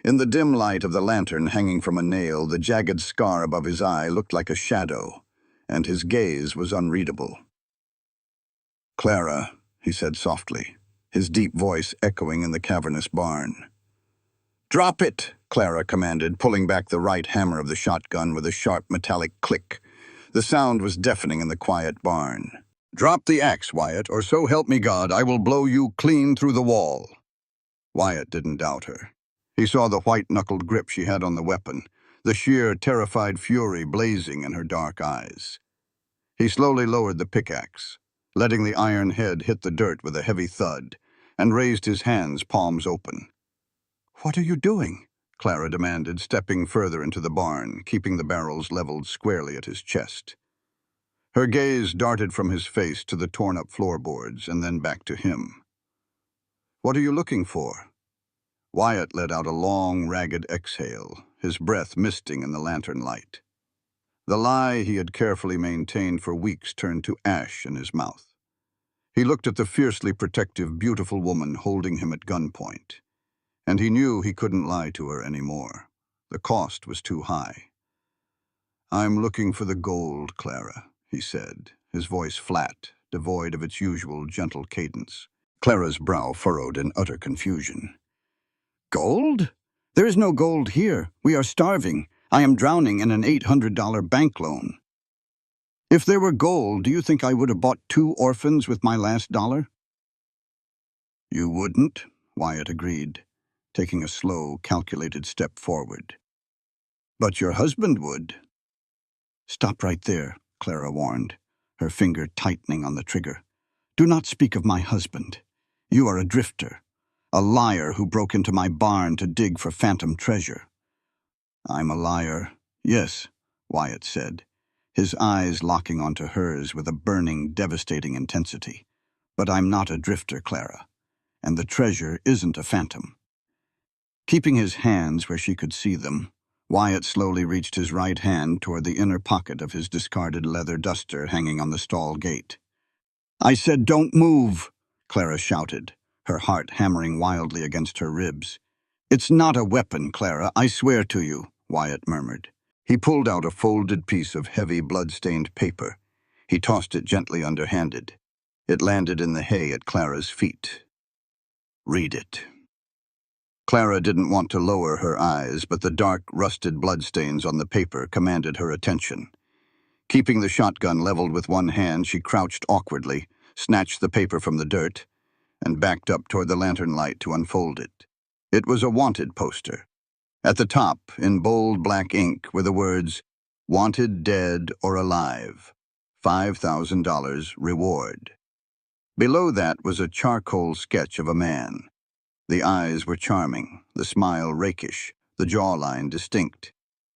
B: In the dim light of the lantern hanging from a nail, the jagged scar above his eye looked like a shadow, and his gaze was unreadable. "Clara," he said softly, his deep voice echoing in the cavernous barn. "Drop it," Clara commanded, pulling back the right hammer of the shotgun with a sharp metallic click. The sound was deafening in the quiet barn. "Drop the axe, Wyatt, or so help me God, I will blow you clean through the wall." Wyatt didn't doubt her. He saw the white-knuckled grip she had on the weapon, the sheer, terrified fury blazing in her dark eyes. He slowly lowered the pickaxe, letting the iron head hit the dirt with a heavy thud, and raised his hands, palms open. "What are you doing?" Clara demanded, stepping further into the barn, keeping the barrels leveled squarely at his chest. Her gaze darted from his face to the torn-up floorboards and then back to him. "What are you looking for?" Wyatt let out a long, ragged exhale, his breath misting in the lantern light. The lie he had carefully maintained for weeks turned to ash in his mouth. He looked at the fiercely protective, beautiful woman holding him at gunpoint, and he knew he couldn't lie to her anymore. The cost was too high. "I'm looking for the gold, Clara," he said, his voice flat, devoid of its usual gentle cadence. Clara's brow furrowed in utter confusion. "Gold? There is no gold here. We are starving. I am drowning in an $800 bank loan." "If there were gold, do you think I would have bought 2 orphans with my last dollar?" "You wouldn't," Wyatt agreed, taking a slow, calculated step forward. "But your husband would." "Stop right there," Clara warned, her finger tightening on the trigger. "Do not speak of my husband. You are a drifter, a liar who broke into my barn to dig for phantom treasure." "I'm a liar, yes," Wyatt said, his eyes locking onto hers with a burning, devastating intensity. "But I'm not a drifter, Clara, and the treasure isn't a phantom." Keeping his hands where she could see them, Wyatt slowly reached his right hand toward the inner pocket of his discarded leather duster hanging on the stall gate. "I said don't move," Clara shouted, her heart hammering wildly against her ribs. "It's not a weapon, Clara, I swear to you," Wyatt murmured. He pulled out a folded piece of heavy, blood-stained paper. He tossed it gently underhanded. It landed in the hay at Clara's feet. "Read it." Clara didn't want to lower her eyes, but the dark, rusted bloodstains on the paper commanded her attention. Keeping the shotgun leveled with one hand, she crouched awkwardly, snatched the paper from the dirt, and backed up toward the lantern light to unfold it. It was a wanted poster. At the top, in bold black ink, were the words, "Wanted dead or alive. $5,000 reward." Below that was a charcoal sketch of a man. The eyes were charming, the smile rakish, the jawline distinct.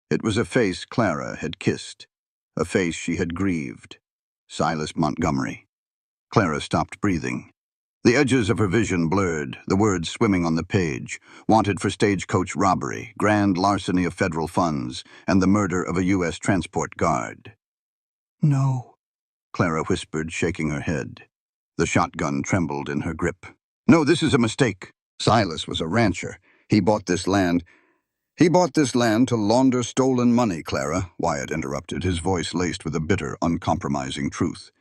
B: It was a face Clara had kissed, a face she had grieved. Silas Montgomery. Clara stopped breathing. The edges of her vision blurred, the words swimming on the page. Wanted for stagecoach robbery, grand larceny of federal funds, and the murder of a U.S. transport guard. "No," Clara whispered, shaking her head. The shotgun trembled in her grip. "No, this is a mistake. Silas was a rancher. He bought this land to launder stolen money, Clara," Wyatt interrupted, his voice laced with a bitter, uncompromising truth.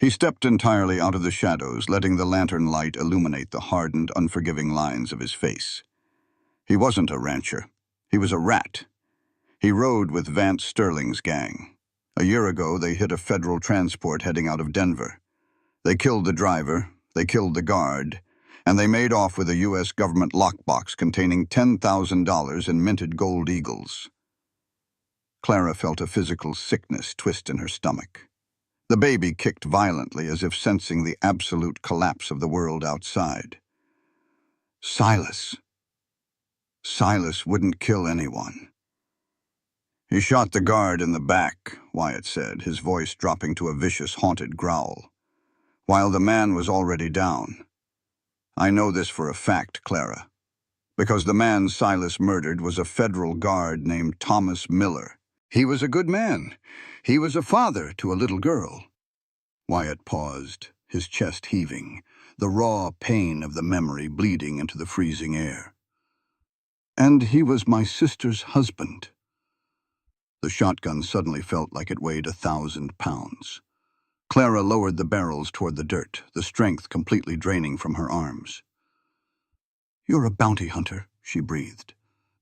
B: He stepped entirely out of the shadows, letting the lantern light illuminate the hardened, unforgiving lines of his face. He wasn't a rancher. He was a rat. He rode with Vance Sterling's gang. A year ago, they hit a federal transport heading out of Denver. They killed the driver, they killed the guard, and they made off with a U.S. government lockbox containing $10,000 in minted gold eagles. Clara felt a physical sickness twist in her stomach. The baby kicked violently as if sensing the absolute collapse of the world outside. Silas wouldn't kill anyone. "He shot the guard in the back," Wyatt said, his voice dropping to a vicious, haunted growl, "while the man was already down. I know this for a fact, Clara, because the man Silas murdered was a federal guard named Thomas Miller. He was a good man. He was a father to a little girl." Wyatt paused, his chest heaving, the raw pain of the memory bleeding into the freezing air. "And he was my sister's husband." The shotgun suddenly felt like it weighed 1,000 pounds. Clara lowered the barrels toward the dirt, the strength completely draining from her arms. "You're a bounty hunter," she breathed,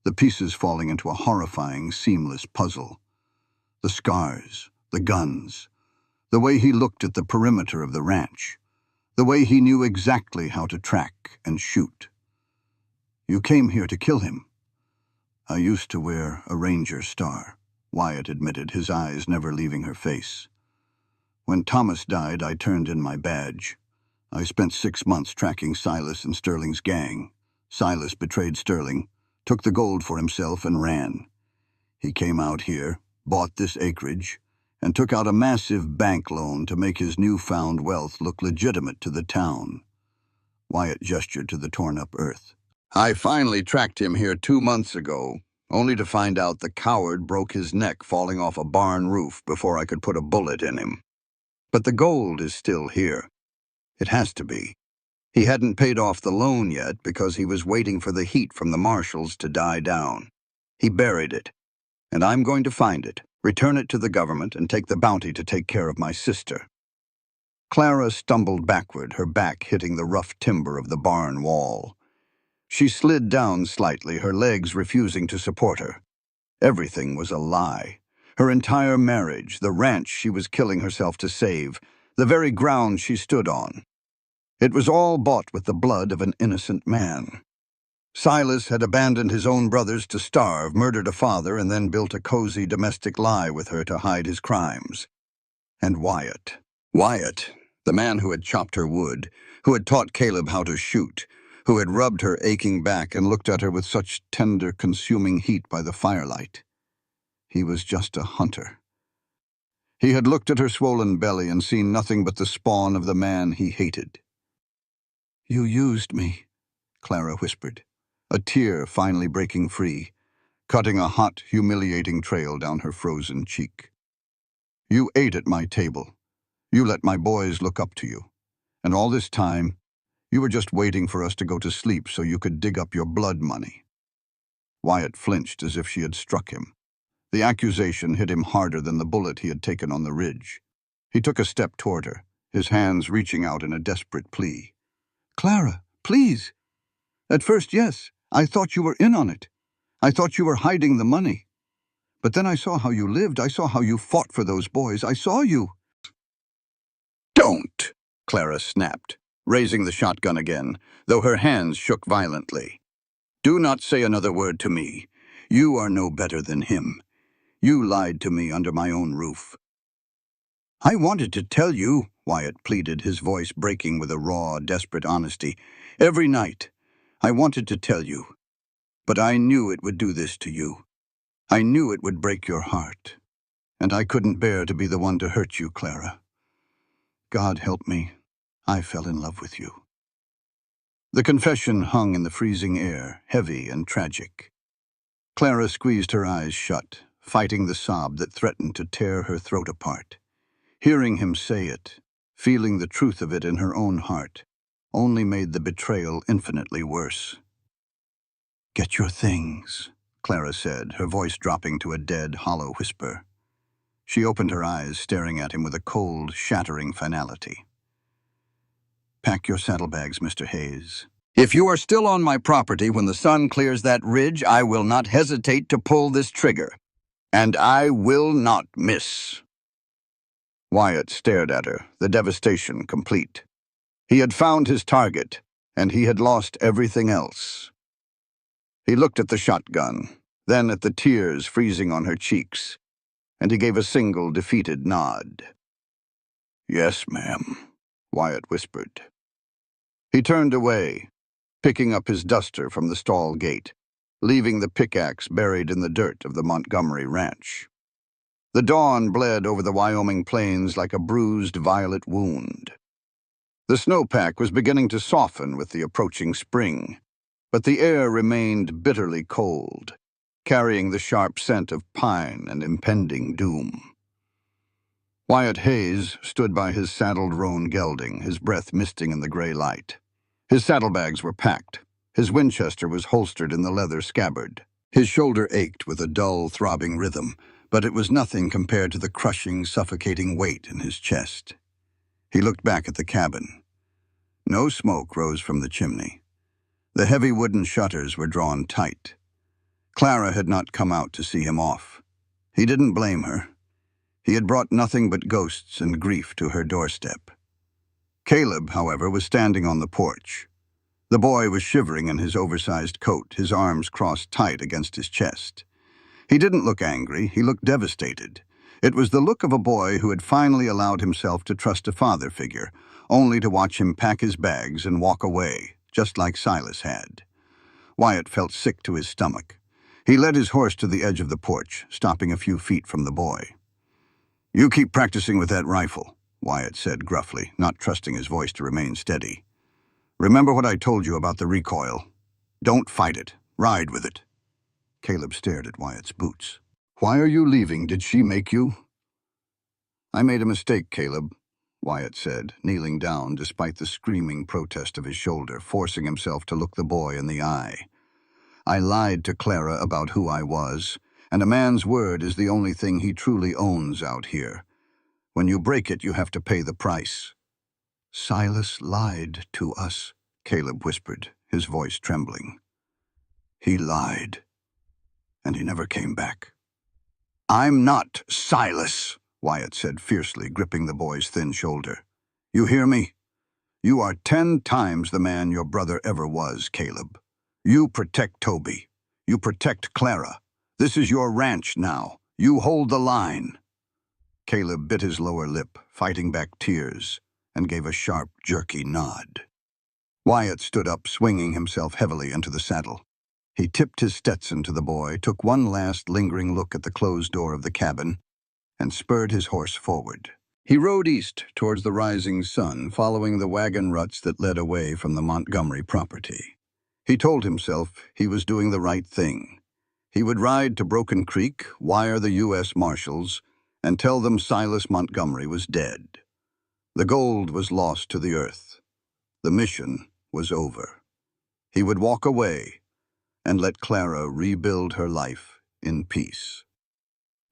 B: the pieces falling into a horrifying, seamless puzzle. The scars, the guns, the way he looked at the perimeter of the ranch, the way he knew exactly how to track and shoot. "You came here to kill him." "I used to wear a ranger star," Wyatt admitted, his eyes never leaving her face. "When Thomas died, I turned in my badge. I spent 6 months tracking Silas and Sterling's gang. Silas betrayed Sterling, took the gold for himself, and ran. He came out here, bought this acreage, and took out a massive bank loan to make his newfound wealth look legitimate to the town." Wyatt gestured to the torn-up earth. "I finally tracked him here 2 months ago, only to find out the coward broke his neck falling off a barn roof before I could put a bullet in him. But the gold is still here. It has to be. He hadn't paid off the loan yet because he was waiting for the heat from the marshals to die down. He buried it, and I'm going to find it, return it to the government, and take the bounty to take care of my sister." Clara stumbled backward, her back hitting the rough timber of the barn wall. She slid down slightly, her legs refusing to support her. Everything was a lie. Her entire marriage, the ranch she was killing herself to save, the very ground she stood on. It was all bought with the blood of an innocent man. Silas had abandoned his own brothers to starve, murdered a father, and then built a cozy domestic lie with her to hide his crimes. And Wyatt. Wyatt, the man who had chopped her wood, who had taught Caleb how to shoot, who had rubbed her aching back and looked at her with such tender, consuming heat by the firelight. He was just a hunter. He had looked at her swollen belly and seen nothing but the spawn of the man he hated. "You used me," Clara whispered, a tear finally breaking free, cutting a hot, humiliating trail down her frozen cheek. "You ate at my table. You let my boys look up to you. And all this time, you were just waiting for us to go to sleep so you could dig up your blood money." Wyatt flinched as if she had struck him. The accusation hit him harder than the bullet he had taken on the ridge. He took a step toward her, his hands reaching out in a desperate plea. "Clara, please. At first, yes, I thought you were in on it. I thought you were hiding the money. But then I saw how you lived. I saw how you fought for those boys. I saw you." "Don't!" Clara snapped, raising the shotgun again, though her hands shook violently. "Do not say another word to me. You are no better than him. You lied to me under my own roof." "I wanted to tell you," Wyatt pleaded, his voice breaking with a raw, desperate honesty. "Every night, I wanted to tell you. But I knew it would do this to you. I knew it would break your heart. And I couldn't bear to be the one to hurt you, Clara. God help me, I fell in love with you." The confession hung in the freezing air, heavy and tragic. Clara squeezed her eyes shut, fighting the sob that threatened to tear her throat apart. Hearing him say it, feeling the truth of it in her own heart, only made the betrayal infinitely worse. "Get your things," Clara said, her voice dropping to a dead, hollow whisper. She opened her eyes, staring at him with a cold, shattering finality. "Pack your saddlebags, Mr. Hayes. If you are still on my property when the sun clears that ridge, I will not hesitate to pull this trigger. And I will not miss." Wyatt stared at her, the devastation complete. He had found his target, and he had lost everything else. He looked at the shotgun, then at the tears freezing on her cheeks, and he gave a single defeated nod. "Yes, ma'am," Wyatt whispered. He turned away, picking up his duster from the stall gate, leaving the pickaxe buried in the dirt of the Montgomery ranch. The dawn bled over the Wyoming plains like a bruised violet wound. The snowpack was beginning to soften with the approaching spring, but the air remained bitterly cold, carrying the sharp scent of pine and impending doom. Wyatt Hayes stood by his saddled roan gelding, his breath misting in the gray light. His saddlebags were packed. His Winchester was holstered in the leather scabbard. His shoulder ached with a dull, throbbing rhythm, but it was nothing compared to the crushing, suffocating weight in his chest. He looked back at the cabin. No smoke rose from the chimney. The heavy wooden shutters were drawn tight. Clara had not come out to see him off. He didn't blame her. He had brought nothing but ghosts and grief to her doorstep. Caleb, however, was standing on the porch. The boy was shivering in his oversized coat, his arms crossed tight against his chest. He didn't look angry, he looked devastated. It was the look of a boy who had finally allowed himself to trust a father figure, only to watch him pack his bags and walk away, just like Silas had. Wyatt felt sick to his stomach. He led his horse to the edge of the porch, stopping a few feet from the boy. "You keep practicing with that rifle," Wyatt said gruffly, not trusting his voice to remain steady. "Remember what I told you about the recoil. Don't fight it. Ride with it." Caleb stared at Wyatt's boots. "Why are you leaving? Did she make you?" "I made a mistake, Caleb," Wyatt said, kneeling down despite the screaming protest of his shoulder, forcing himself to look the boy in the eye. "I lied to Clara about who I was, and a man's word is the only thing he truly owns out here. When you break it, you have to pay the price." "Silas lied to us," Caleb whispered, his voice trembling. "He lied, and he never came back." "I'm not Silas," Wyatt said fiercely, gripping the boy's thin shoulder. "You hear me? You are 10 times the man your brother ever was, Caleb. You protect Toby. You protect Clara. This is your ranch now. You hold the line." Caleb bit his lower lip, fighting back tears, and gave a sharp, jerky nod. Wyatt stood up, swinging himself heavily into the saddle. He tipped his Stetson to the boy, took one last lingering look at the closed door of the cabin, and spurred his horse forward. He rode east towards the rising sun, following the wagon ruts that led away from the Montgomery property. He told himself he was doing the right thing. He would ride to Broken Creek, wire the U.S. Marshals, and tell them Silas Montgomery was dead. The gold was lost to the earth. The mission was over. He would walk away and let Clara rebuild her life in peace.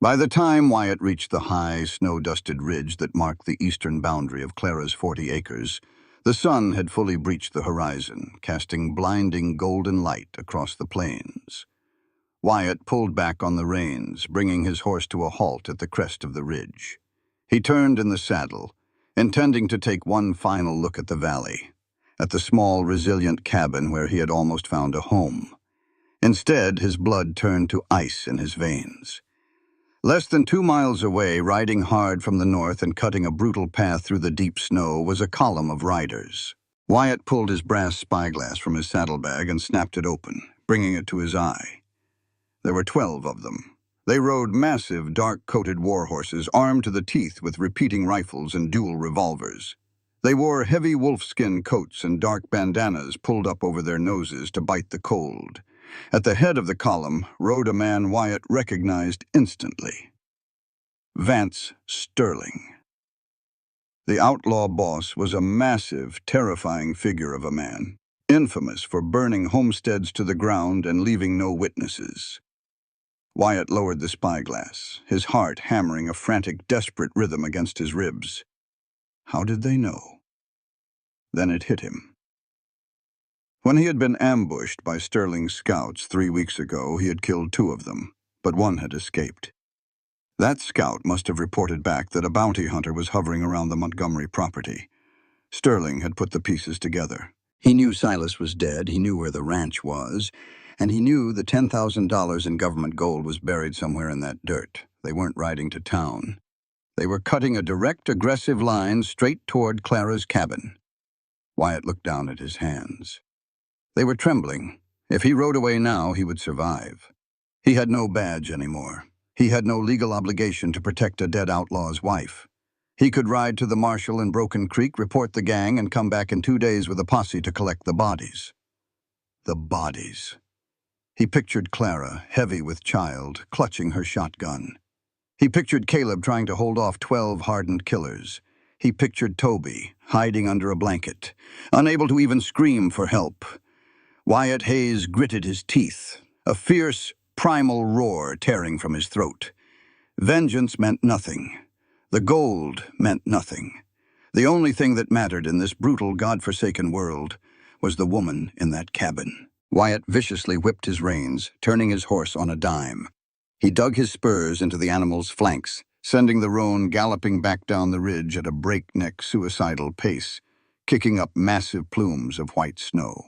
B: By the time Wyatt reached the high, snow-dusted ridge that marked the eastern boundary of Clara's 40 acres, the sun had fully breached the horizon, casting blinding golden light across the plains. Wyatt pulled back on the reins, bringing his horse to a halt at the crest of the ridge. He turned in the saddle, intending to take one final look at the valley, at the small, resilient cabin where he had almost found a home. Instead, his blood turned to ice in his veins. Less than 2 miles away, riding hard from the north and cutting a brutal path through the deep snow, was a column of riders. Wyatt pulled his brass spyglass from his saddlebag and snapped it open, bringing it to his eye. There were 12 of them. They rode massive, dark-coated war horses armed to the teeth with repeating rifles and dual revolvers. They wore heavy wolfskin coats and dark bandanas pulled up over their noses to bite the cold. At the head of the column rode a man Wyatt recognized instantly. Vance Sterling. The outlaw boss was a massive, terrifying figure of a man, infamous for burning homesteads to the ground and leaving no witnesses. Wyatt lowered the spyglass, his heart hammering a frantic, desperate rhythm against his ribs. How did they know? Then it hit him. When he had been ambushed by Sterling's scouts 3 weeks ago, he had killed 2 of them, but one had escaped. That scout must have reported back that a bounty hunter was hovering around the Montgomery property. Sterling had put the pieces together. He knew Silas was dead, he knew where the ranch was, and he knew the $10,000 in government gold was buried somewhere in that dirt. They weren't riding to town. They were cutting a direct, aggressive line straight toward Clara's cabin. Wyatt looked down at his hands. They were trembling. If he rode away now, he would survive. He had no badge anymore. He had no legal obligation to protect a dead outlaw's wife. He could ride to the marshal in Broken Creek, report the gang, and come back in 2 days with a posse to collect the bodies. The bodies. He pictured Clara, heavy with child, clutching her shotgun. He pictured Caleb trying to hold off 12 hardened killers. He pictured Toby, hiding under a blanket, unable to even scream for help. Wyatt Hayes gritted his teeth, a fierce, primal roar tearing from his throat. Vengeance meant nothing. The gold meant nothing. The only thing that mattered in this brutal, God-forsaken world was the woman in that cabin. Wyatt viciously whipped his reins, turning his horse on a dime. He dug his spurs into the animal's flanks, sending the roan galloping back down the ridge at a breakneck, suicidal pace, kicking up massive plumes of white snow.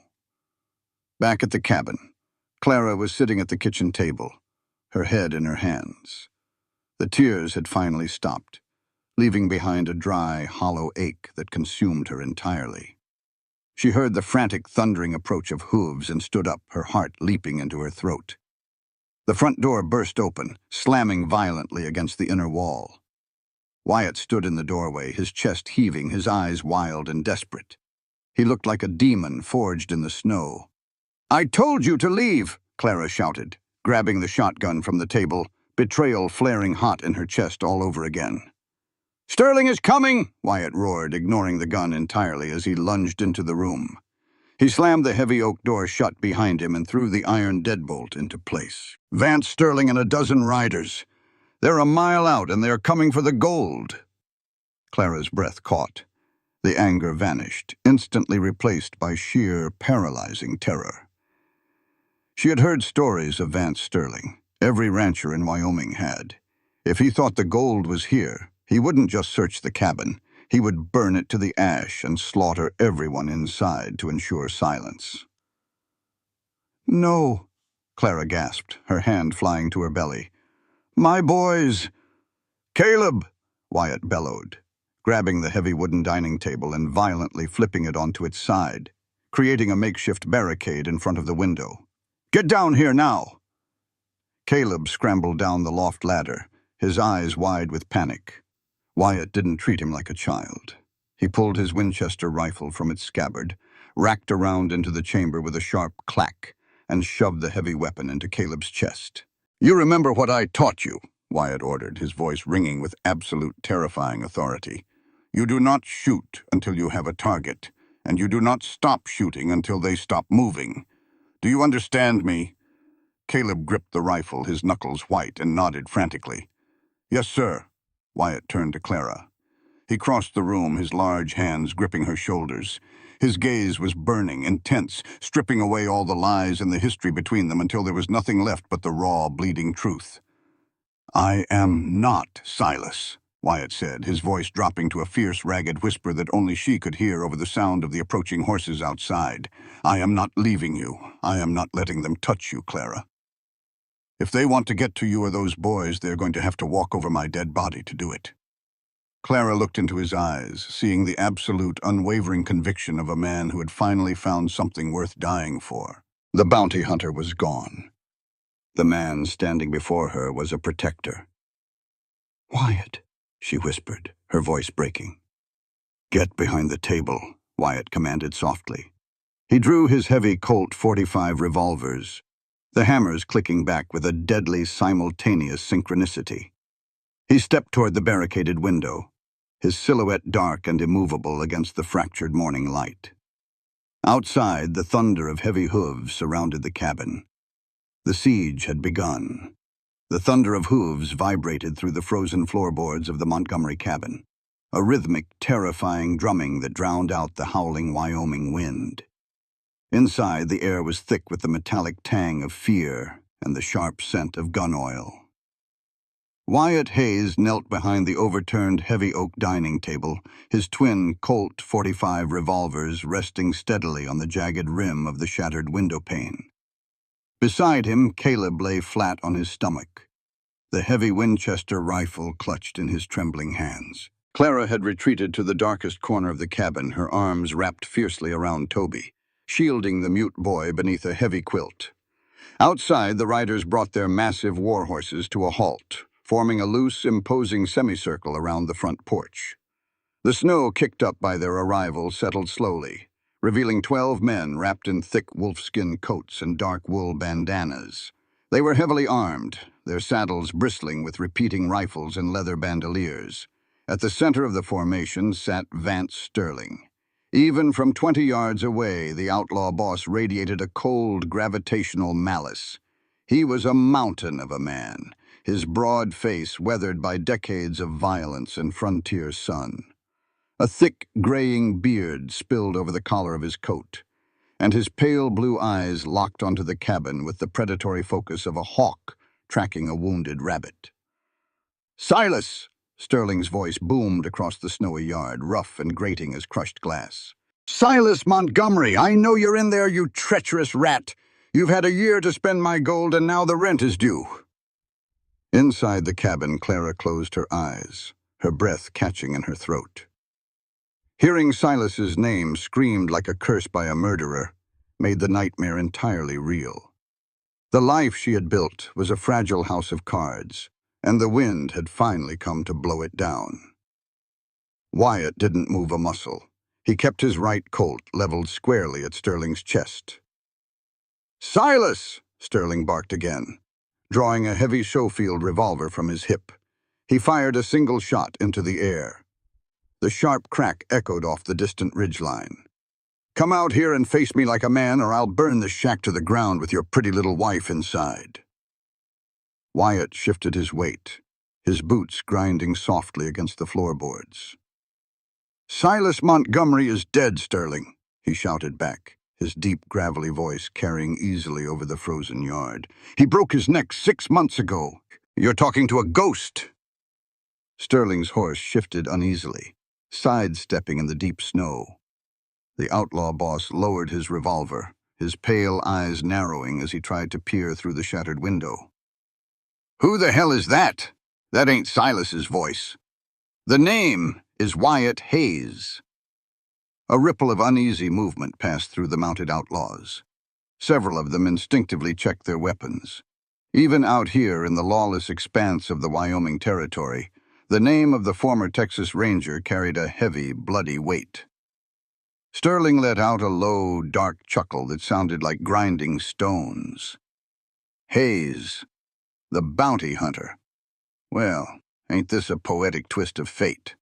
B: Back at the cabin, Clara was sitting at the kitchen table, her head in her hands. The tears had finally stopped, leaving behind a dry, hollow ache that consumed her entirely. She heard the frantic, thundering approach of hooves and stood up, her heart leaping into her throat. The front door burst open, slamming violently against the inner wall. Wyatt stood in the doorway, his chest heaving, his eyes wild and desperate. He looked like a demon forged in the snow. "I told you to leave!" Clara shouted, grabbing the shotgun from the table, betrayal flaring hot in her chest all over again. "Sterling is coming!" Wyatt roared, ignoring the gun entirely as he lunged into the room. He slammed the heavy oak door shut behind him and threw the iron deadbolt into place. "Vance Sterling and a dozen riders. They're a mile out and they're coming for the gold." Clara's breath caught. The anger vanished, instantly replaced by sheer, paralyzing terror. She had heard stories of Vance Sterling. Every rancher in Wyoming had. If he thought the gold was here, he wouldn't just search the cabin. He would burn it to the ash and slaughter everyone inside to ensure silence. "No," Clara gasped, her hand flying to her belly. "My boys!" "Caleb!" Wyatt bellowed, grabbing the heavy wooden dining table and violently flipping it onto its side, creating a makeshift barricade in front of the window. "Get down here now!" Caleb scrambled down the loft ladder, his eyes wide with panic. Wyatt didn't treat him like a child. He pulled his Winchester rifle from its scabbard, racked around into the chamber with a sharp clack, and shoved the heavy weapon into Caleb's chest. "You remember what I taught you," Wyatt ordered, his voice ringing with absolute terrifying authority. "You do not shoot until you have a target, and you do not stop shooting until they stop moving. Do you understand me?" Caleb gripped the rifle, his knuckles white, and nodded frantically. "Yes, sir." Wyatt turned to Clara. He crossed the room, his large hands gripping her shoulders. His gaze was burning, intense, stripping away all the lies and the history between them until there was nothing left but the raw, bleeding truth. "I am not Silas," Wyatt said, his voice dropping to a fierce, ragged whisper that only she could hear over the sound of the approaching horses outside. "I am not leaving you. I am not letting them touch you, Clara. If they want to get to you or those boys, they're going to have to walk over my dead body to do it." Clara looked into his eyes, seeing the absolute, unwavering conviction of a man who had finally found something worth dying for. The bounty hunter was gone. The man standing before her was a protector. "Wyatt," she whispered, her voice breaking. "Get behind the table," Wyatt commanded softly. He drew his heavy Colt .45 revolvers, the hammers clicking back with a deadly, simultaneous synchronicity. He stepped toward the barricaded window, his silhouette dark and immovable against the fractured morning light. Outside, the thunder of heavy hooves surrounded the cabin. The siege had begun. The thunder of hooves vibrated through the frozen floorboards of the Montgomery cabin, a rhythmic, terrifying drumming that drowned out the howling Wyoming wind. Inside, the air was thick with the metallic tang of fear and the sharp scent of gun oil. Wyatt Hayes knelt behind the overturned heavy oak dining table, his twin Colt .45 revolvers resting steadily on the jagged rim of the shattered window pane. Beside him, Caleb lay flat on his stomach, the heavy Winchester rifle clutched in his trembling hands. Clara had retreated to the darkest corner of the cabin, her arms wrapped fiercely around Toby, shielding the mute boy beneath a heavy quilt. Outside, the riders brought their massive war horses to a halt, forming a loose, imposing semicircle around the front porch. The snow kicked up by their arrival settled slowly, revealing 12 men wrapped in thick wolfskin coats and dark wool bandanas. They were heavily armed, their saddles bristling with repeating rifles and leather bandoliers. At the center of the formation sat Vance Sterling. Even from 20 yards away, the outlaw boss radiated a cold, gravitational malice. He was a mountain of a man, his broad face weathered by decades of violence and frontier sun. A thick, graying beard spilled over the collar of his coat, and his pale blue eyes locked onto the cabin with the predatory focus of a hawk tracking a wounded rabbit. "Silas!" Sterling's voice boomed across the snowy yard, rough and grating as crushed glass. "Silas Montgomery, I know you're in there, you treacherous rat! You've had a year to spend my gold, and now the rent is due." Inside the cabin, Clara closed her eyes, her breath catching in her throat. Hearing Silas's name screamed like a curse by a murderer made the nightmare entirely real. The life she had built was a fragile house of cards, and the wind had finally come to blow it down. Wyatt didn't move a muscle. He kept his right Colt leveled squarely at Sterling's chest. "Silas!" Sterling barked again, drawing a heavy Schofield revolver from his hip. He fired a single shot into the air. The sharp crack echoed off the distant ridgeline. "Come out here and face me like a man, or I'll burn this shack to the ground with your pretty little wife inside." Wyatt shifted his weight, his boots grinding softly against the floorboards. "Silas Montgomery is dead, Sterling," he shouted back, his deep, gravelly voice carrying easily over the frozen yard. "He broke his neck 6 months ago. You're talking to a ghost." Sterling's horse shifted uneasily, sidestepping in the deep snow. The outlaw boss lowered his revolver, his pale eyes narrowing as he tried to peer through the shattered window. "Who the hell is that? That ain't Silas's voice. The name is Wyatt Hayes." A ripple of uneasy movement passed through the mounted outlaws. Several of them instinctively checked their weapons. Even out here in the lawless expanse of the Wyoming Territory, the name of the former Texas Ranger carried a heavy, bloody weight. Sterling let out a low, dark chuckle that sounded like grinding stones. Hayes, the bounty hunter. Well, ain't this a poetic twist of fate?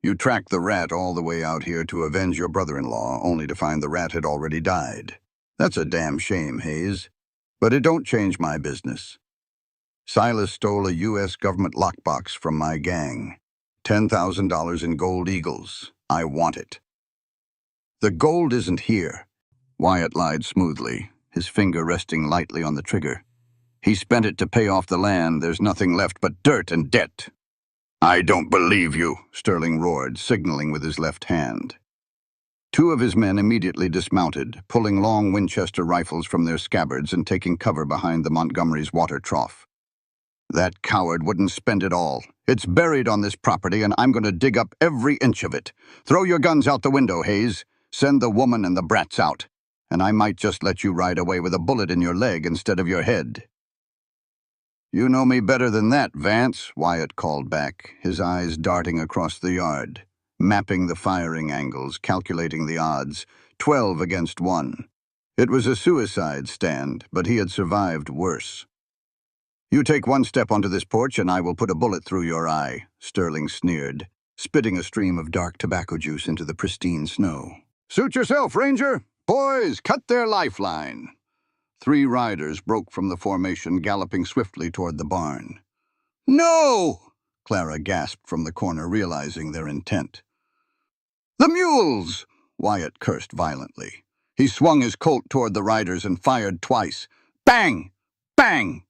B: You tracked the rat all the way out here to avenge your brother-in-law, only to find the rat had already died. That's a damn shame, Hayes. But it don't change my business. Silas stole a U.S. government lockbox from my gang. $10,000 in gold eagles. I want it. The gold isn't here. Wyatt lied smoothly, his finger resting lightly on the trigger. He spent it to pay off the land. There's nothing left but dirt and debt. "I don't believe you," Sterling roared, signaling with his left hand. Two of his men immediately dismounted, pulling long Winchester rifles from their scabbards and taking cover behind the Montgomery's water trough. "That coward wouldn't spend it all. It's buried on this property, and I'm going to dig up every inch of it. Throw your guns out the window, Hayes. Send the woman and the brats out, and I might just let you ride away with a bullet in your leg instead of your head." "You know me better than that, Vance," Wyatt called back, his eyes darting across the yard, mapping the firing angles, calculating the odds, 12 against 1. It was a suicide stand, but he had survived worse. "You take one step onto this porch and I will put a bullet through your eye," Sterling sneered, spitting a stream of dark tobacco juice into the pristine snow. "Suit yourself, Ranger! Boys, cut their lifeline!" 3 riders broke from the formation, galloping swiftly toward the barn. "No!" Clara gasped from the corner, realizing their intent. "The mules!" Wyatt cursed violently. He swung his Colt toward the riders and fired twice. Bang! Bang!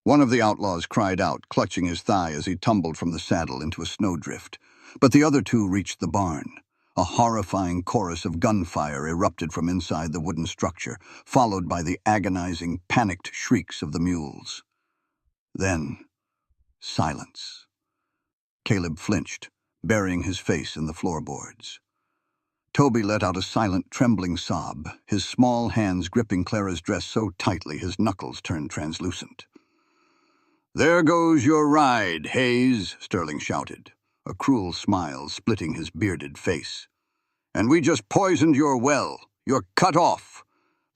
B: One of the outlaws cried out, clutching his thigh as he tumbled from the saddle into a snowdrift. But the other 2 reached the barn. A horrifying chorus of gunfire erupted from inside the wooden structure, followed by the agonizing, panicked shrieks of the mules. Then, silence. Caleb flinched, burying his face in the floorboards. Toby let out a silent, trembling sob, his small hands gripping Clara's dress so tightly his knuckles turned translucent. "There goes your ride, Hayes," Sterling shouted, a cruel smile splitting his bearded face. "And we just poisoned your well. You're cut off.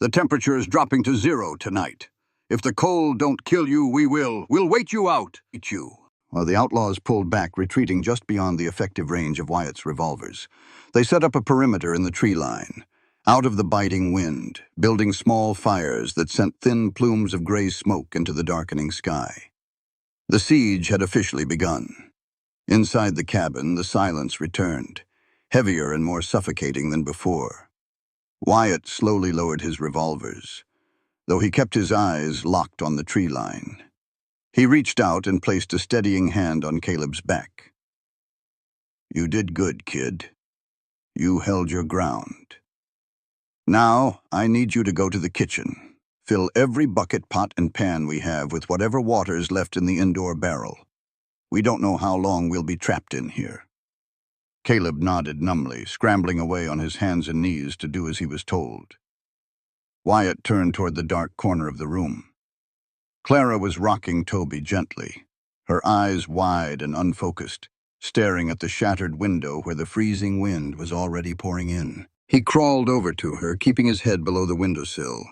B: The temperature is dropping to 0 tonight. If the cold don't kill you, we'll wait you out. Eat you." While the outlaws pulled back, retreating just beyond the effective range of Wyatt's revolvers, they set up a perimeter in the tree line, out of the biting wind, building small fires that sent thin plumes of gray smoke into the darkening sky. The siege had officially begun. Inside the cabin, the silence returned, heavier and more suffocating than before. Wyatt slowly lowered his revolvers, though he kept his eyes locked on the tree line. He reached out and placed a steadying hand on Caleb's back. "You did good, kid. You held your ground. Now, I need you to go to the kitchen. Fill every bucket, pot, and pan we have with whatever water's left in the indoor barrel. We don't know how long we'll be trapped in here." Caleb nodded numbly, scrambling away on his hands and knees to do as he was told. Wyatt turned toward the dark corner of the room. Clara was rocking Toby gently, her eyes wide and unfocused, staring at the shattered window where the freezing wind was already pouring in. He crawled over to her, keeping his head below the windowsill.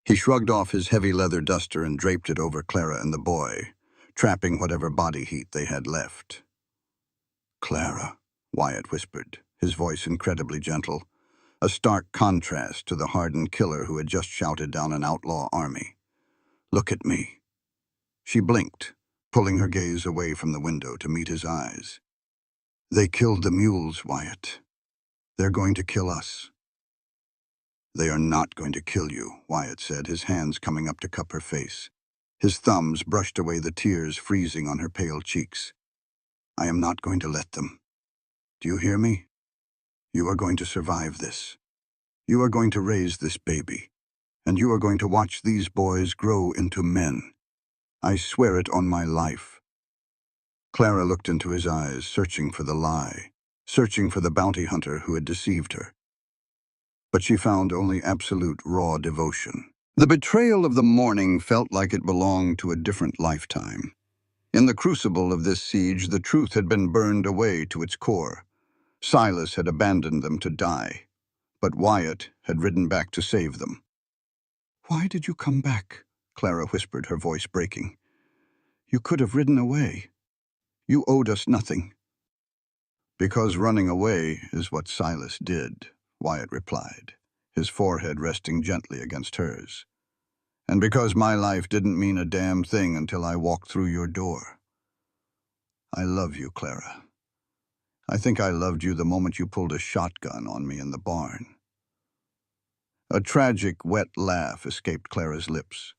B: He shrugged off his heavy leather duster and draped it over Clara and the boy, trapping whatever body heat they had left. "Clara," Wyatt whispered, his voice incredibly gentle, a stark contrast to the hardened killer who had just shouted down an outlaw army. "Look at me." She blinked, pulling her gaze away from the window to meet his eyes. "They killed the mules, Wyatt. They're going to kill us." "They are not going to kill you," Wyatt said, his hands coming up to cup her face. His thumbs brushed away the tears freezing on her pale cheeks. "I am not going to let them. Do you hear me? You are going to survive this. You are going to raise this baby, and you are going to watch these boys grow into men. I swear it on my life." Clara looked into his eyes, searching for the lie, searching for the bounty hunter who had deceived her. But she found only absolute raw devotion. The betrayal of the morning felt like it belonged to a different lifetime. In the crucible of this siege, the truth had been burned away to its core. Silas had abandoned them to die, but Wyatt had ridden back to save them. "Why did you come back?" Clara whispered, her voice breaking. "You could have ridden away. You owed us nothing." "Because running away is what Silas did," Wyatt replied, his forehead resting gently against hers. "And because my life didn't mean a damn thing until I walked through your door. I love you, Clara. I think I loved you the moment you pulled a shotgun on me in the barn." A tragic, wet laugh escaped Clara's lips.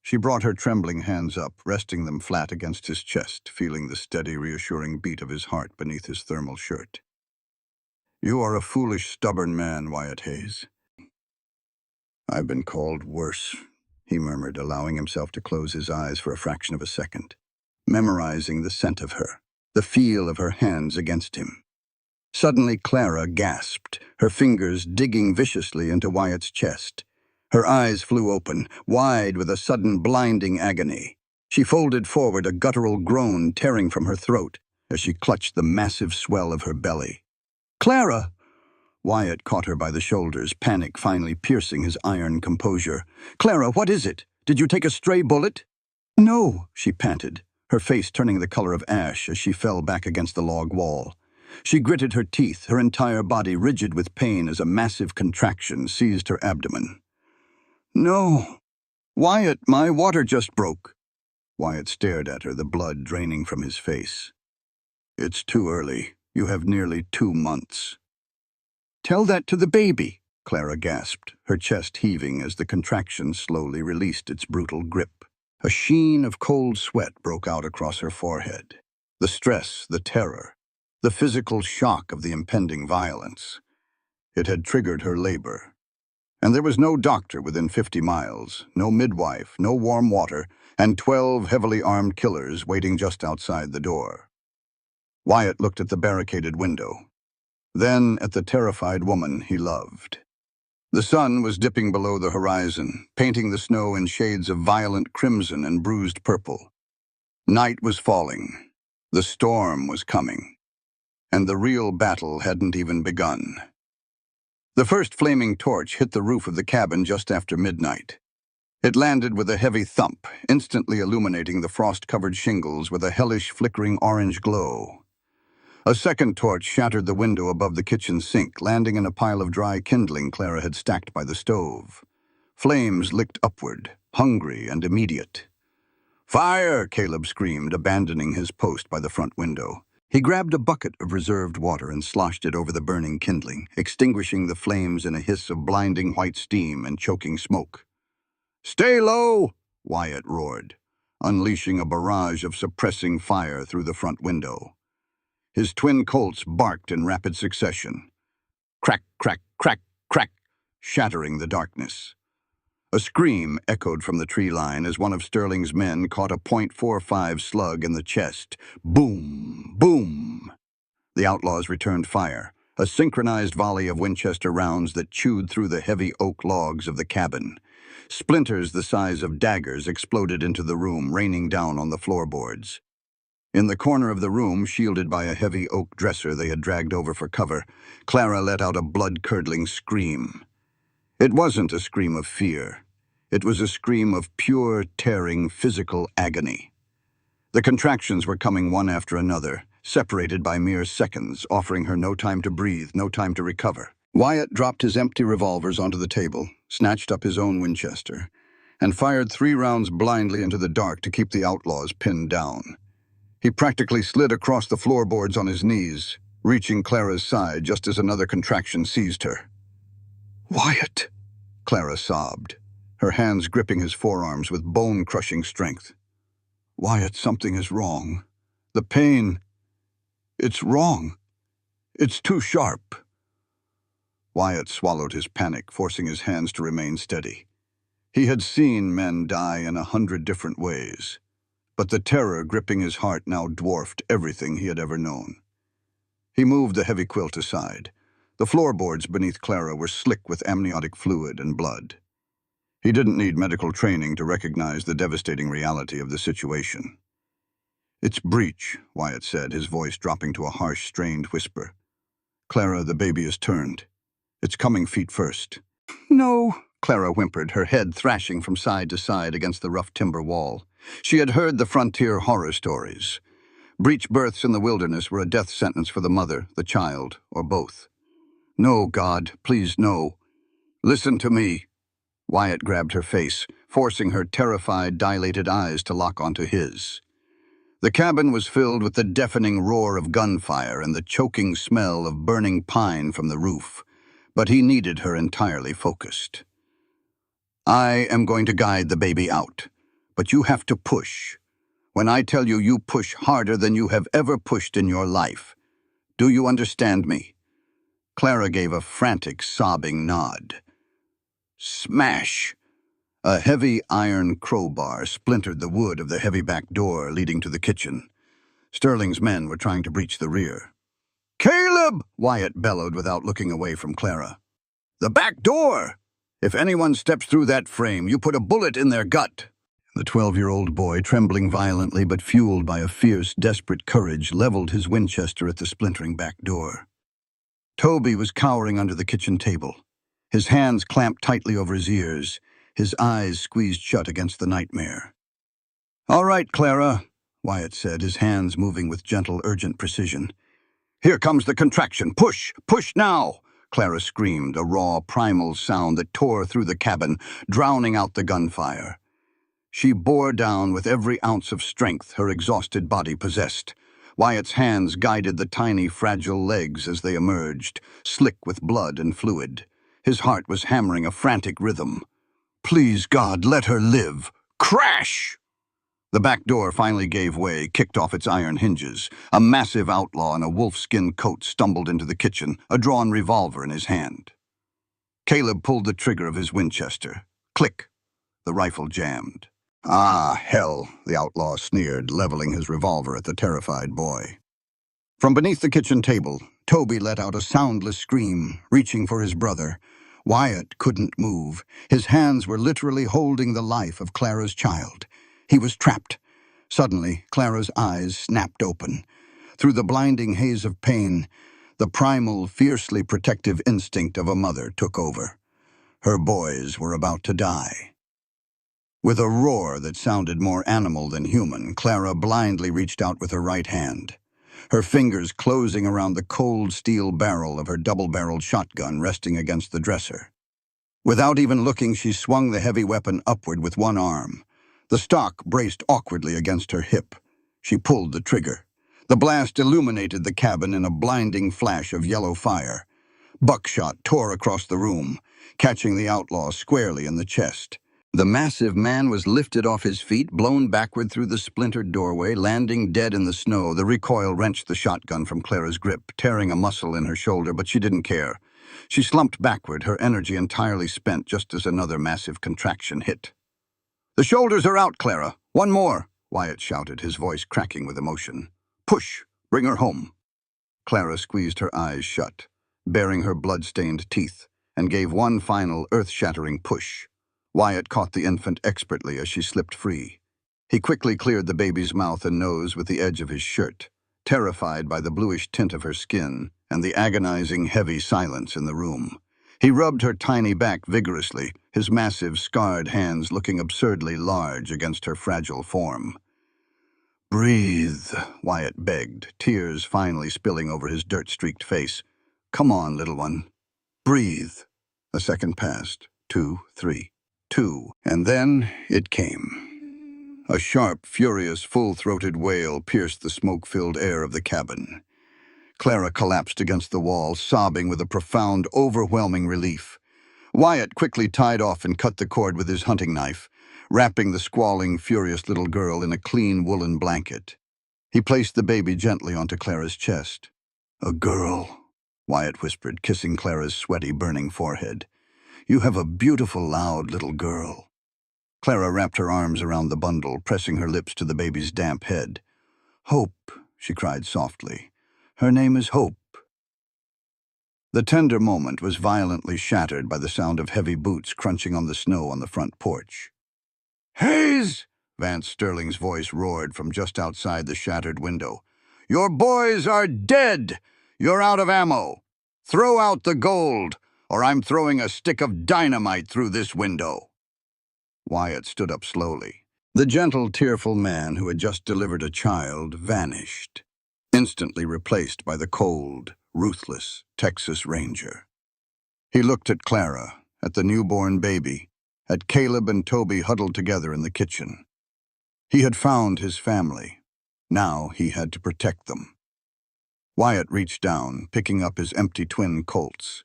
B: She brought her trembling hands up, resting them flat against his chest, feeling the steady, reassuring beat of his heart beneath his thermal shirt. "You are a foolish, stubborn man, Wyatt Hayes." "I've been called worse," he murmured, allowing himself to close his eyes for a fraction of a second, memorizing the scent of her, the feel of her hands against him. Suddenly Clara gasped, her fingers digging viciously into Wyatt's chest. Her eyes flew open, wide with a sudden blinding agony. She folded forward, a guttural groan tearing from her throat as she clutched the massive swell of her belly. "Clara!" Wyatt caught her by the shoulders, panic finally piercing his iron composure. "Clara, what is it? Did you take a stray bullet?" "No," she panted, her face turning the color of ash as she fell back against the log wall. She gritted her teeth, her entire body rigid with pain as a massive contraction seized her abdomen. "No. Wyatt, my water just broke." Wyatt stared at her, the blood draining from his face. "It's too early. You have nearly 2 months." "Tell that to the baby," Clara gasped, her chest heaving as the contraction slowly released its brutal grip. A sheen of cold sweat broke out across her forehead. The stress, the terror, the physical shock of the impending violence. It had triggered her labor. And there was no doctor within 50 miles, no midwife, no warm water, and 12 heavily armed killers waiting just outside the door. Wyatt looked at the barricaded window, then at the terrified woman he loved. The sun was dipping below the horizon, painting the snow in shades of violent crimson and bruised purple. Night was falling. The storm was coming. And the real battle hadn't even begun. The first flaming torch hit the roof of the cabin just after midnight. It landed with a heavy thump, instantly illuminating the frost-covered shingles with a hellish, flickering orange glow. A second torch shattered the window above the kitchen sink, landing in a pile of dry kindling Clara had stacked by the stove. Flames licked upward, hungry and immediate. "Fire!" Caleb screamed, abandoning his post by the front window. He grabbed a bucket of reserved water and sloshed it over the burning kindling, extinguishing the flames in a hiss of blinding white steam and choking smoke. "Stay low!" Wyatt roared, unleashing a barrage of suppressing fire through the front window. His twin colts barked in rapid succession. Crack, crack, crack, crack, shattering the darkness. A scream echoed from the tree line as one of Sterling's men caught a .45 slug in the chest. Boom! Boom! The outlaws returned fire, a synchronized volley of Winchester rounds that chewed through the heavy oak logs of the cabin. Splinters the size of daggers exploded into the room, raining down on the floorboards. In the corner of the room, shielded by a heavy oak dresser they had dragged over for cover, Clara let out a blood-curdling scream. It wasn't a scream of fear. It was a scream of pure, tearing, physical agony. The contractions were coming one after another, separated by mere seconds, offering her no time to breathe, no time to recover. Wyatt dropped his empty revolvers onto the table, snatched up his own Winchester, and fired 3 rounds blindly into the dark to keep the outlaws pinned down. He practically slid across the floorboards on his knees, reaching Clara's side just as another contraction seized her. "Wyatt!" Clara sobbed, her hands gripping his forearms with bone-crushing strength. "Wyatt, something is wrong. The pain... it's wrong. It's too sharp." Wyatt swallowed his panic, forcing his hands to remain steady. He had seen men die in 100 different ways, but the terror gripping his heart now dwarfed everything he had ever known. He moved the heavy quilt aside. The floorboards beneath Clara were slick with amniotic fluid and blood. He didn't need medical training to recognize the devastating reality of the situation. "It's breech," Wyatt said, his voice dropping to a harsh, strained whisper. "Clara, the baby is turned. It's coming feet first." "No," Clara whimpered, her head thrashing from side to side against the rough timber wall. She had heard the frontier horror stories. Breech births in the wilderness were a death sentence for the mother, the child, or both. "No, God, please, no. Listen to me." Wyatt grabbed her face, forcing her terrified, dilated eyes to lock onto his. The cabin was filled with the deafening roar of gunfire and the choking smell of burning pine from the roof, but he needed her entirely focused. "I am going to guide the baby out, but you have to push. When I tell you, you push harder than you have ever pushed in your life. Do you understand me?" Clara gave a frantic, sobbing nod. Smash! A heavy iron crowbar splintered the wood of the heavy back door leading to the kitchen. Sterling's men were trying to breach the rear. "Caleb!" Wyatt bellowed without looking away from Clara. "The back door! If anyone steps through that frame, you put a bullet in their gut." The 12-year-old boy, trembling violently but fueled by a fierce, desperate courage, leveled his Winchester at the splintering back door. Toby was cowering under the kitchen table, his hands clamped tightly over his ears, his eyes squeezed shut against the nightmare. "All right, Clara," Wyatt said, his hands moving with gentle, urgent precision. "Here comes the contraction. Push! Push now!" Clara screamed, a raw, primal sound that tore through the cabin, drowning out the gunfire. She bore down with every ounce of strength her exhausted body possessed. Wyatt's hands guided the tiny, fragile legs as they emerged, slick with blood and fluid. His heart was hammering a frantic rhythm. "Please, God, let her live!" Crash! The back door finally gave way, kicked off its iron hinges. A massive outlaw in a wolfskin coat stumbled into the kitchen, a drawn revolver in his hand. Caleb pulled the trigger of his Winchester. Click! The rifle jammed. "Ah, hell," the outlaw sneered, leveling his revolver at the terrified boy. From beneath the kitchen table, Toby let out a soundless scream, reaching for his brother. Wyatt couldn't move. His hands were literally holding the life of Clara's child. He was trapped. Suddenly, Clara's eyes snapped open. Through the blinding haze of pain, the primal, fiercely protective instinct of a mother took over. Her boys were about to die. With a roar that sounded more animal than human, Clara blindly reached out with her right hand, her fingers closing around the cold steel barrel of her double-barreled shotgun resting against the dresser. Without even looking, she swung the heavy weapon upward with one arm. The stock braced awkwardly against her hip. She pulled the trigger. The blast illuminated the cabin in a blinding flash of yellow fire. Buckshot tore across the room, catching the outlaw squarely in the chest. The massive man was lifted off his feet, blown backward through the splintered doorway, landing dead in the snow. The recoil wrenched the shotgun from Clara's grip, tearing a muscle in her shoulder, but she didn't care. She slumped backward, her energy entirely spent just as another massive contraction hit. "The shoulders are out, Clara. One more," Wyatt shouted, his voice cracking with emotion. "Push! Bring her home." Clara squeezed her eyes shut, baring her blood-stained teeth, and gave one final earth-shattering push. Wyatt caught the infant expertly as she slipped free. He quickly cleared the baby's mouth and nose with the edge of his shirt, terrified by the bluish tint of her skin and the agonizing, heavy silence in the room. He rubbed her tiny back vigorously, his massive, scarred hands looking absurdly large against her fragile form. "Breathe," Wyatt begged, tears finally spilling over his dirt-streaked face. "Come on, little one. Breathe." A second passed. 2, 3, 2, and then it came. A sharp, furious, full-throated wail pierced the smoke-filled air of the cabin. Clara collapsed against the wall, sobbing with a profound, overwhelming relief. Wyatt quickly tied off and cut the cord with his hunting knife, wrapping the squalling, furious little girl in a clean woolen blanket. He placed the baby gently onto Clara's chest. "A girl," Wyatt whispered, kissing Clara's sweaty, burning forehead. "You have a beautiful, loud little girl." Clara wrapped her arms around the bundle, pressing her lips to the baby's damp head. "Hope," she cried softly. "Her name is Hope." The tender moment was violently shattered by the sound of heavy boots crunching on the snow on the front porch. "Hayes!" Vance Sterling's voice roared from just outside the shattered window. "Your boys are dead! You're out of ammo! Throw out the gold, or I'm throwing a stick of dynamite through this window." Wyatt stood up slowly. The gentle, tearful man who had just delivered a child vanished, instantly replaced by the cold, ruthless Texas Ranger. He looked at Clara, at the newborn baby, at Caleb and Toby huddled together in the kitchen. He had found his family. Now he had to protect them. Wyatt reached down, picking up his empty twin Colts.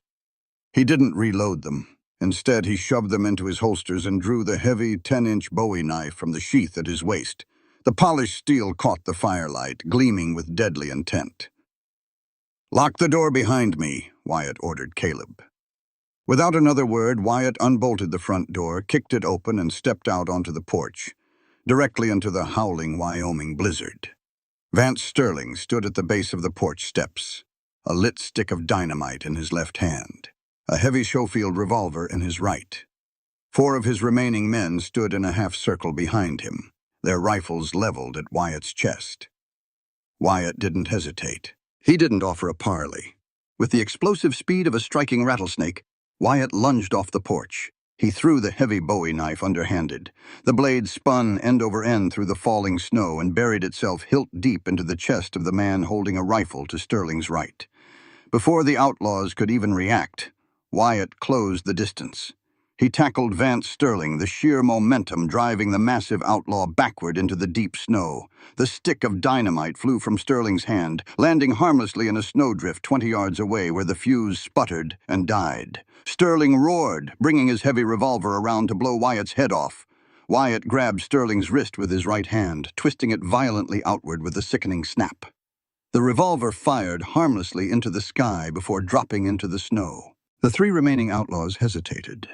B: He didn't reload them. Instead, he shoved them into his holsters and drew the heavy 10-inch Bowie knife from the sheath at his waist. The polished steel caught the firelight, gleaming with deadly intent. "Lock the door behind me," Wyatt ordered Caleb. Without another word, Wyatt unbolted the front door, kicked it open, and stepped out onto the porch, directly into the howling Wyoming blizzard. Vance Sterling stood at the base of the porch steps, a lit stick of dynamite in his left hand, a heavy Schofield revolver in his right. 4 of his remaining men stood in a half-circle behind him, their rifles leveled at Wyatt's chest. Wyatt didn't hesitate. He didn't offer a parley. With the explosive speed of a striking rattlesnake, Wyatt lunged off the porch. He threw the heavy Bowie knife underhanded. The blade spun end over end through the falling snow and buried itself hilt deep into the chest of the man holding a rifle to Sterling's right. Before the outlaws could even react, Wyatt closed the distance. He tackled Vance Sterling, the sheer momentum driving the massive outlaw backward into the deep snow. The stick of dynamite flew from Sterling's hand, landing harmlessly in a snowdrift 20 yards away where the fuse sputtered and died. Sterling roared, bringing his heavy revolver around to blow Wyatt's head off. Wyatt grabbed Sterling's wrist with his right hand, twisting it violently outward with a sickening snap. The revolver fired harmlessly into the sky before dropping into the snow. The 3 remaining outlaws hesitated,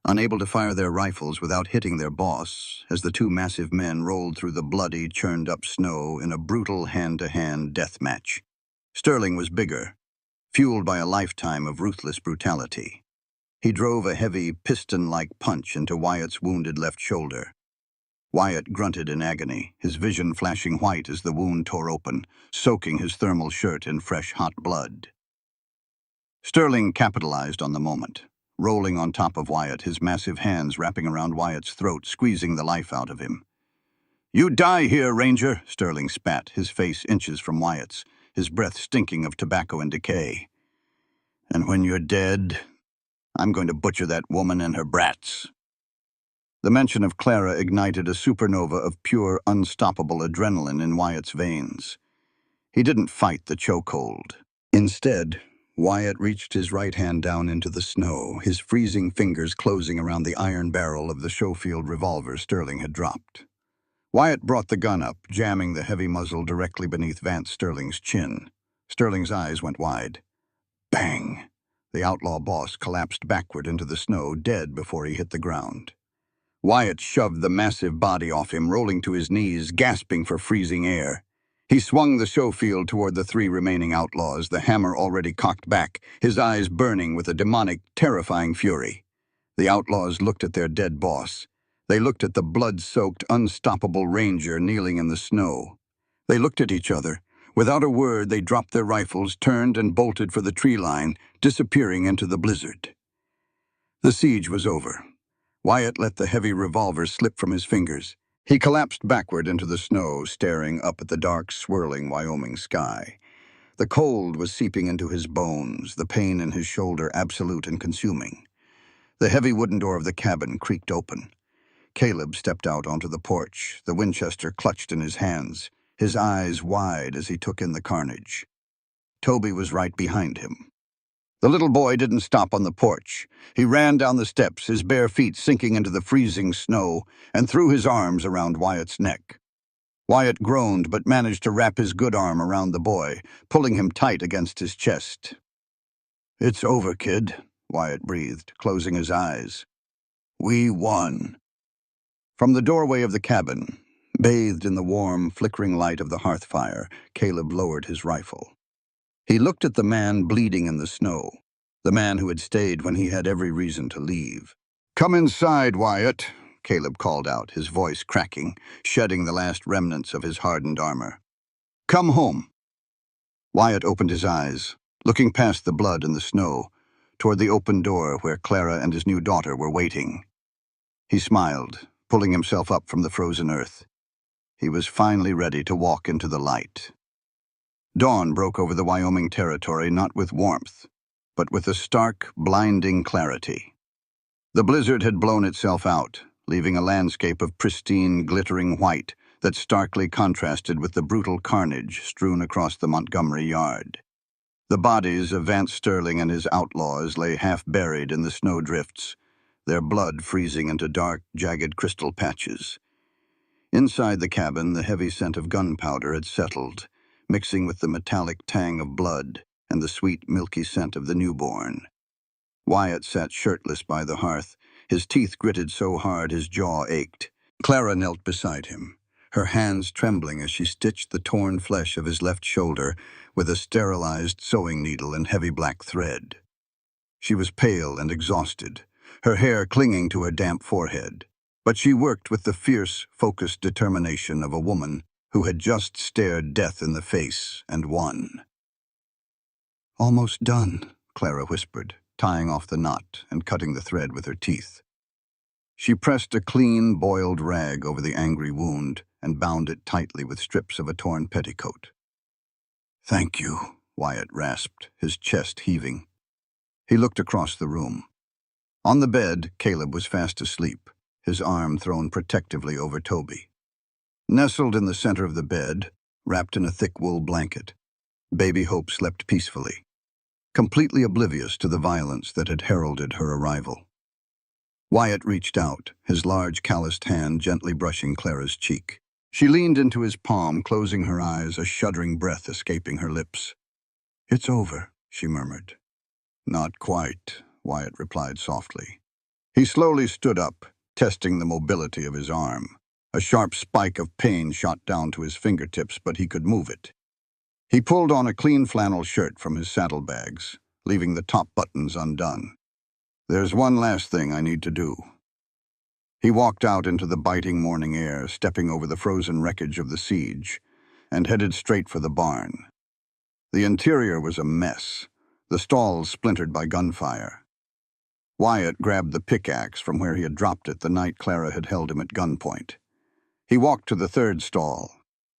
B: unable to fire their rifles without hitting their boss, as the 2 massive men rolled through the bloody, churned-up snow in a brutal hand-to-hand death match. Sterling was bigger, fueled by a lifetime of ruthless brutality. He drove a heavy, piston-like punch into Wyatt's wounded left shoulder. Wyatt grunted in agony, his vision flashing white as the wound tore open, soaking his thermal shirt in fresh, hot blood. Sterling capitalized on the moment, rolling on top of Wyatt, his massive hands wrapping around Wyatt's throat, squeezing the life out of him. "You die here, Ranger," Sterling spat, his face inches from Wyatt's, his breath stinking of tobacco and decay. "And when you're dead, I'm going to butcher that woman and her brats." The mention of Clara ignited a supernova of pure, unstoppable adrenaline in Wyatt's veins. He didn't fight the chokehold. Instead, Wyatt reached his right hand down into the snow, his freezing fingers closing around the iron barrel of the Schofield revolver Sterling had dropped. Wyatt brought the gun up, jamming the heavy muzzle directly beneath Vance Sterling's chin. Sterling's eyes went wide. Bang! The outlaw boss collapsed backward into the snow, dead before he hit the ground. Wyatt shoved the massive body off him, rolling to his knees, gasping for freezing air. He swung the Schofield toward the three remaining outlaws, the hammer already cocked back, his eyes burning with a demonic, terrifying fury. The outlaws looked at their dead boss. They looked at the blood-soaked, unstoppable ranger kneeling in the snow. They looked at each other. Without a word, they dropped their rifles, turned and bolted for the tree line, disappearing into the blizzard. The siege was over. Wyatt let the heavy revolver slip from his fingers. He collapsed backward into the snow, staring up at the dark, swirling Wyoming sky. The cold was seeping into his bones, the pain in his shoulder absolute and consuming. The heavy wooden door of the cabin creaked open. Caleb stepped out onto the porch, the Winchester clutched in his hands, his eyes wide as he took in the carnage. Toby was right behind him. The little boy didn't stop on the porch. He ran down the steps, his bare feet sinking into the freezing snow, and threw his arms around Wyatt's neck. Wyatt groaned but managed to wrap his good arm around the boy, pulling him tight against his chest. "It's over, kid," Wyatt breathed, closing his eyes. "We won." From the doorway of the cabin, bathed in the warm, flickering light of the hearth fire, Caleb lowered his rifle. He looked at the man bleeding in the snow, the man who had stayed when he had every reason to leave. "Come inside, Wyatt," Caleb called out, his voice cracking, shedding the last remnants of his hardened armor. "Come home." Wyatt opened his eyes, looking past the blood and the snow, toward the open door where Clara and his new daughter were waiting. He smiled, pulling himself up from the frozen earth. He was finally ready to walk into the light. Dawn broke over the Wyoming territory not with warmth, but with a stark, blinding clarity. The blizzard had blown itself out, leaving a landscape of pristine, glittering white that starkly contrasted with the brutal carnage strewn across the Montgomery yard. The bodies of Vance Sterling and his outlaws lay half-buried in the snowdrifts, their blood freezing into dark, jagged crystal patches. Inside the cabin, the heavy scent of gunpowder had settled, mixing with the metallic tang of blood and the sweet, milky scent of the newborn. Wyatt sat shirtless by the hearth, his teeth gritted so hard his jaw ached. Clara knelt beside him, her hands trembling as she stitched the torn flesh of his left shoulder with a sterilized sewing needle and heavy black thread. She was pale and exhausted, her hair clinging to her damp forehead, but she worked with the fierce, focused determination of a woman who had just stared death in the face and won. "Almost done," Clara whispered, tying off the knot and cutting the thread with her teeth. She pressed a clean, boiled rag over the angry wound and bound it tightly with strips of a torn petticoat. "Thank you," Wyatt rasped, his chest heaving. He looked across the room. On the bed, Caleb was fast asleep, his arm thrown protectively over Toby. Nestled in the center of the bed, wrapped in a thick wool blanket, baby Hope slept peacefully, completely oblivious to the violence that had heralded her arrival. Wyatt reached out, his large calloused hand gently brushing Clara's cheek. She leaned into his palm, closing her eyes, a shuddering breath escaping her lips. "It's over," she murmured. "Not quite," Wyatt replied softly. He slowly stood up, testing the mobility of his arm. A sharp spike of pain shot down to his fingertips, but he could move it. He pulled on a clean flannel shirt from his saddlebags, leaving the top buttons undone. "There's one last thing I need to do." He walked out into the biting morning air, stepping over the frozen wreckage of the siege, and headed straight for the barn. The interior was a mess, the stalls splintered by gunfire. Wyatt grabbed the pickaxe from where he had dropped it the night Clara had held him at gunpoint. He walked to the third stall.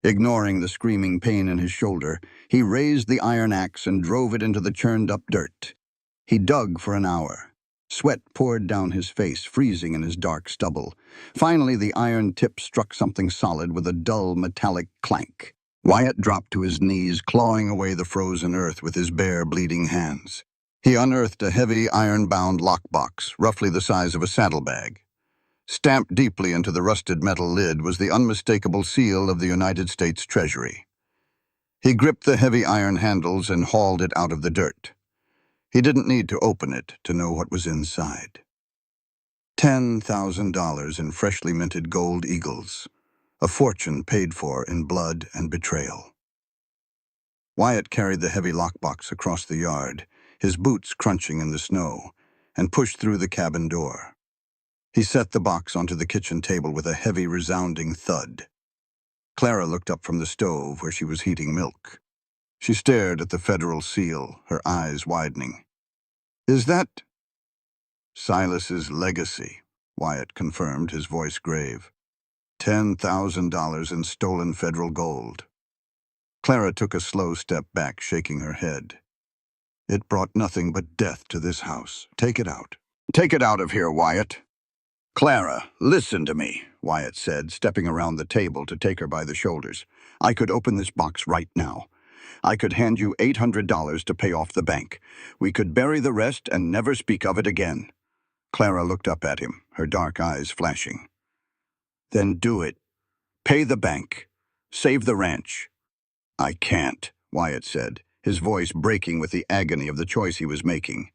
B: Ignoring the screaming pain in his shoulder, he raised the iron axe and drove it into the churned-up dirt. He dug for an hour. Sweat poured down his face, freezing in his dark stubble. Finally, the iron tip struck something solid with a dull, metallic clank. Wyatt dropped to his knees, clawing away the frozen earth with his bare, bleeding hands. He unearthed a heavy, iron-bound lockbox, roughly the size of a saddlebag. Stamped deeply into the rusted metal lid was the unmistakable seal of the United States Treasury. He gripped the heavy iron handles and hauled it out of the dirt. He didn't need to open it to know what was inside. $10,000 in freshly minted gold eagles, a fortune paid for in blood and betrayal. Wyatt carried the heavy lockbox across the yard, his boots crunching in the snow, and pushed through the cabin door. He set the box onto the kitchen table with a heavy, resounding thud. Clara looked up from the stove where she was heating milk. She stared at the federal seal, her eyes widening. "Is that—" "Silas's legacy," Wyatt confirmed, his voice grave. $10,000 in stolen federal gold. Clara took a slow step back, shaking her head. "It brought nothing but death to this house. Take it out." "Take it out of here, Wyatt." "Clara, listen to me," Wyatt said, stepping around the table to take her by the shoulders. "I could open this box right now. I could hand you $800 to pay off the bank. We could bury the rest and never speak of it again." Clara looked up at him, her dark eyes flashing. "Then do it. Pay the bank. Save the ranch." "I can't," Wyatt said, his voice breaking with the agony of the choice he was making.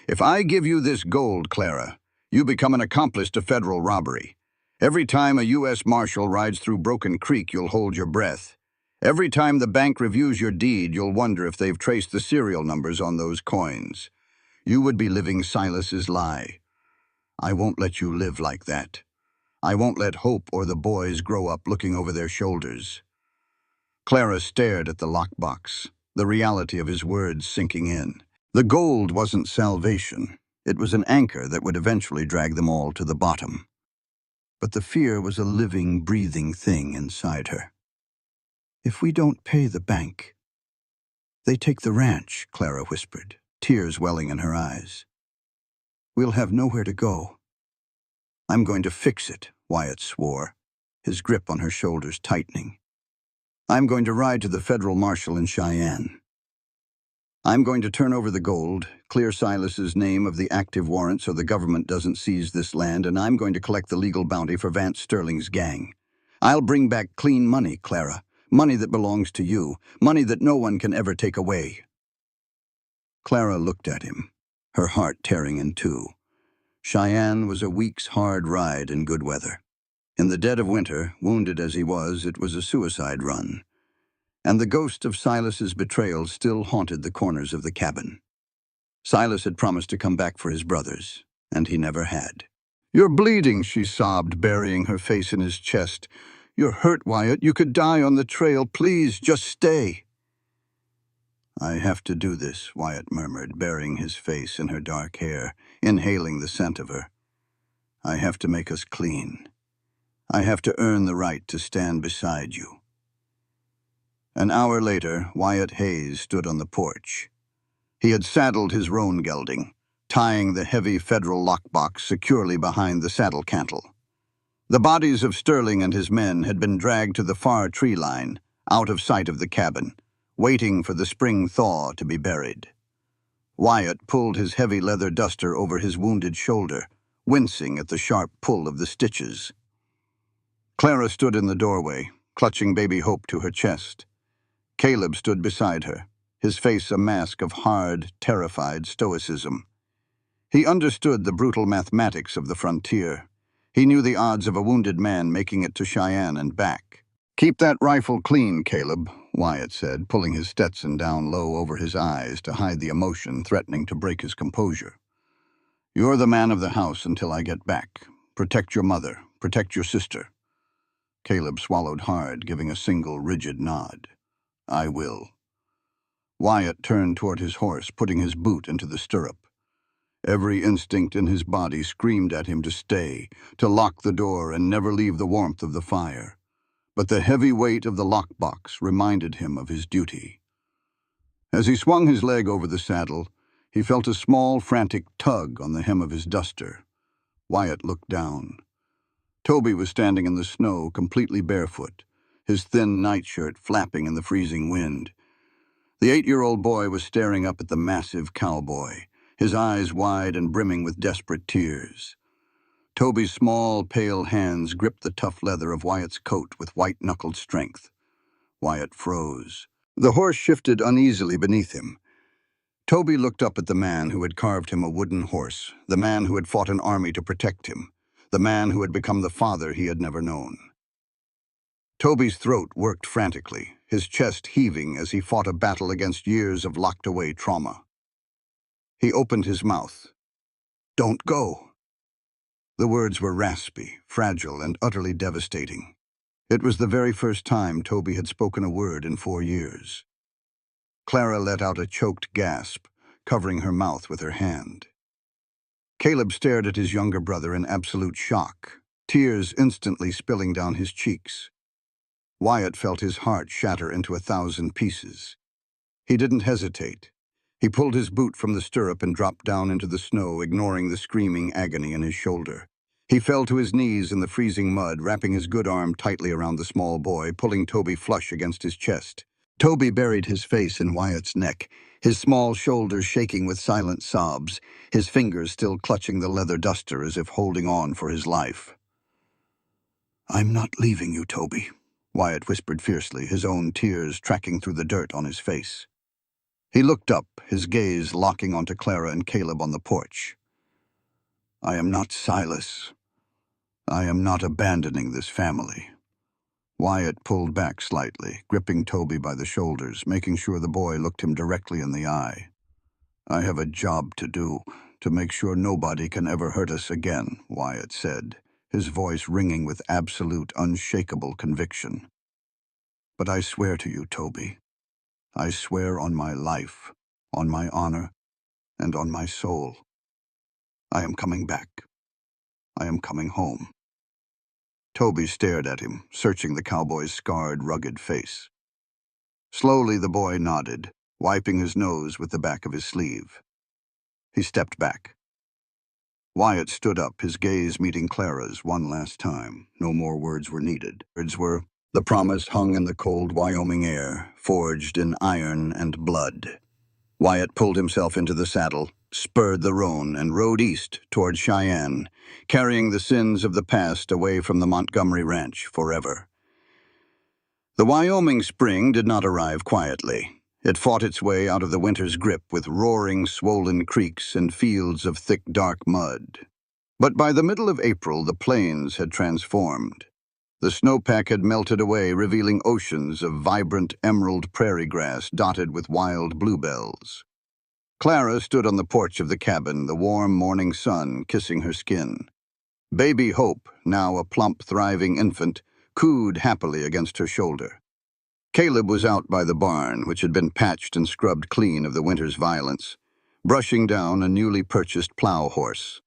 B: "If I give you this gold, Clara, you become an accomplice to federal robbery. Every time a U.S. Marshal rides through Broken Creek, you'll hold your breath. Every time the bank reviews your deed, you'll wonder if they've traced the serial numbers on those coins. You would be living Silas's lie. I won't let you live like that. I won't let Hope or the boys grow up looking over their shoulders." Clara stared at the lockbox, the reality of his words sinking in. The gold wasn't salvation. It was an anchor that would eventually drag them all to the bottom. But the fear was a living, breathing thing inside her. "If we don't pay the bank—" "They take the ranch," Clara whispered, tears welling in her eyes. "We'll have nowhere to go." "I'm going to fix it," Wyatt swore, his grip on her shoulders tightening. "I'm going to ride to the federal marshal in Cheyenne. I'm going to turn over the gold, clear Silas's name of the active warrant so the government doesn't seize this land, and I'm going to collect the legal bounty for Vance Sterling's gang. I'll bring back clean money, Clara, money that belongs to you, money that no one can ever take away." Clara looked at him, her heart tearing in two. Cheyenne was a week's hard ride in good weather. In the dead of winter, wounded as he was, it was a suicide run. And the ghost of Silas's betrayal still haunted the corners of the cabin. Silas had promised to come back for his brothers, and he never had. "You're bleeding," she sobbed, burying her face in his chest. "You're hurt, Wyatt. You could die on the trail. Please, just stay." "I have to do this," Wyatt murmured, burying his face in her dark hair, inhaling the scent of her. "I have to make us clean. I have to earn the right to stand beside you." An hour later, Wyatt Hayes stood on the porch. He had saddled his roan gelding, tying the heavy federal lockbox securely behind the saddle cantle. The bodies of Sterling and his men had been dragged to the far tree line, out of sight of the cabin, waiting for the spring thaw to be buried. Wyatt pulled his heavy leather duster over his wounded shoulder, wincing at the sharp pull of the stitches. Clara stood in the doorway, clutching baby Hope to her chest. Caleb stood beside her, his face a mask of hard, terrified stoicism. He understood the brutal mathematics of the frontier. He knew the odds of a wounded man making it to Cheyenne and back. "Keep that rifle clean, Caleb," Wyatt said, pulling his Stetson down low over his eyes to hide the emotion threatening to break his composure. "You're the man of the house until I get back. Protect your mother. Protect your sister." Caleb swallowed hard, giving a single rigid nod. "I will." Wyatt turned toward his horse, putting his boot into the stirrup. Every instinct in his body screamed at him to stay, to lock the door and never leave the warmth of the fire. But the heavy weight of the lockbox reminded him of his duty. As he swung his leg over the saddle, he felt a small, frantic tug on the hem of his duster. Wyatt looked down. Toby was standing in the snow, completely barefoot, his thin nightshirt flapping in the freezing wind. The 8-year-old boy was staring up at the massive cowboy, his eyes wide and brimming with desperate tears. Toby's small, pale hands gripped the tough leather of Wyatt's coat with white-knuckled strength. Wyatt froze. The horse shifted uneasily beneath him. Toby looked up at the man who had carved him a wooden horse, the man who had fought an army to protect him, the man who had become the father he had never known. Toby's throat worked frantically, his chest heaving as he fought a battle against years of locked-away trauma. He opened his mouth. "Don't go." The words were raspy, fragile, and utterly devastating. It was the very first time Toby had spoken a word in 4 years. Clara let out a choked gasp, covering her mouth with her hand. Caleb stared at his younger brother in absolute shock, tears instantly spilling down his cheeks. Wyatt felt his heart shatter into 1,000 pieces. He didn't hesitate. He pulled his boot from the stirrup and dropped down into the snow, ignoring the screaming agony in his shoulder. He fell to his knees in the freezing mud, wrapping his good arm tightly around the small boy, pulling Toby flush against his chest. Toby buried his face in Wyatt's neck, his small shoulders shaking with silent sobs, his fingers still clutching the leather duster as if holding on for his life. "I'm not leaving you, Toby," Wyatt whispered fiercely, his own tears tracking through the dirt on his face. He looked up, his gaze locking onto Clara and Caleb on the porch. "I am not Silas. I am not abandoning this family." Wyatt pulled back slightly, gripping Toby by the shoulders, making sure the boy looked him directly in the eye. "I have a job to do, to make sure nobody can ever hurt us again," Wyatt said, his voice ringing with absolute, unshakable conviction. "But I swear to you, Toby, I swear on my life, on my honor, and on my soul. I am coming back. I am coming home." Toby stared at him, searching the cowboy's scarred, rugged face. Slowly the boy nodded, wiping his nose with the back of his sleeve. He stepped back. Wyatt stood up, his gaze meeting Clara's one last time. No more words were needed. Words were the promise hung in the cold Wyoming air, forged in iron and blood. Wyatt pulled himself into the saddle, spurred the roan, and rode east toward Cheyenne, carrying the sins of the past away from the Montgomery ranch forever. The Wyoming spring did not arrive quietly. It fought its way out of the winter's grip with roaring, swollen creeks and fields of thick, dark mud. But by the middle of April, the plains had transformed. The snowpack had melted away, revealing oceans of vibrant emerald prairie grass dotted with wild bluebells. Clara stood on the porch of the cabin, the warm morning sun kissing her skin. Baby Hope, now a plump, thriving infant, cooed happily against her shoulder. Caleb was out by the barn, which had been patched and scrubbed clean of the winter's violence, brushing down a newly purchased plow horse.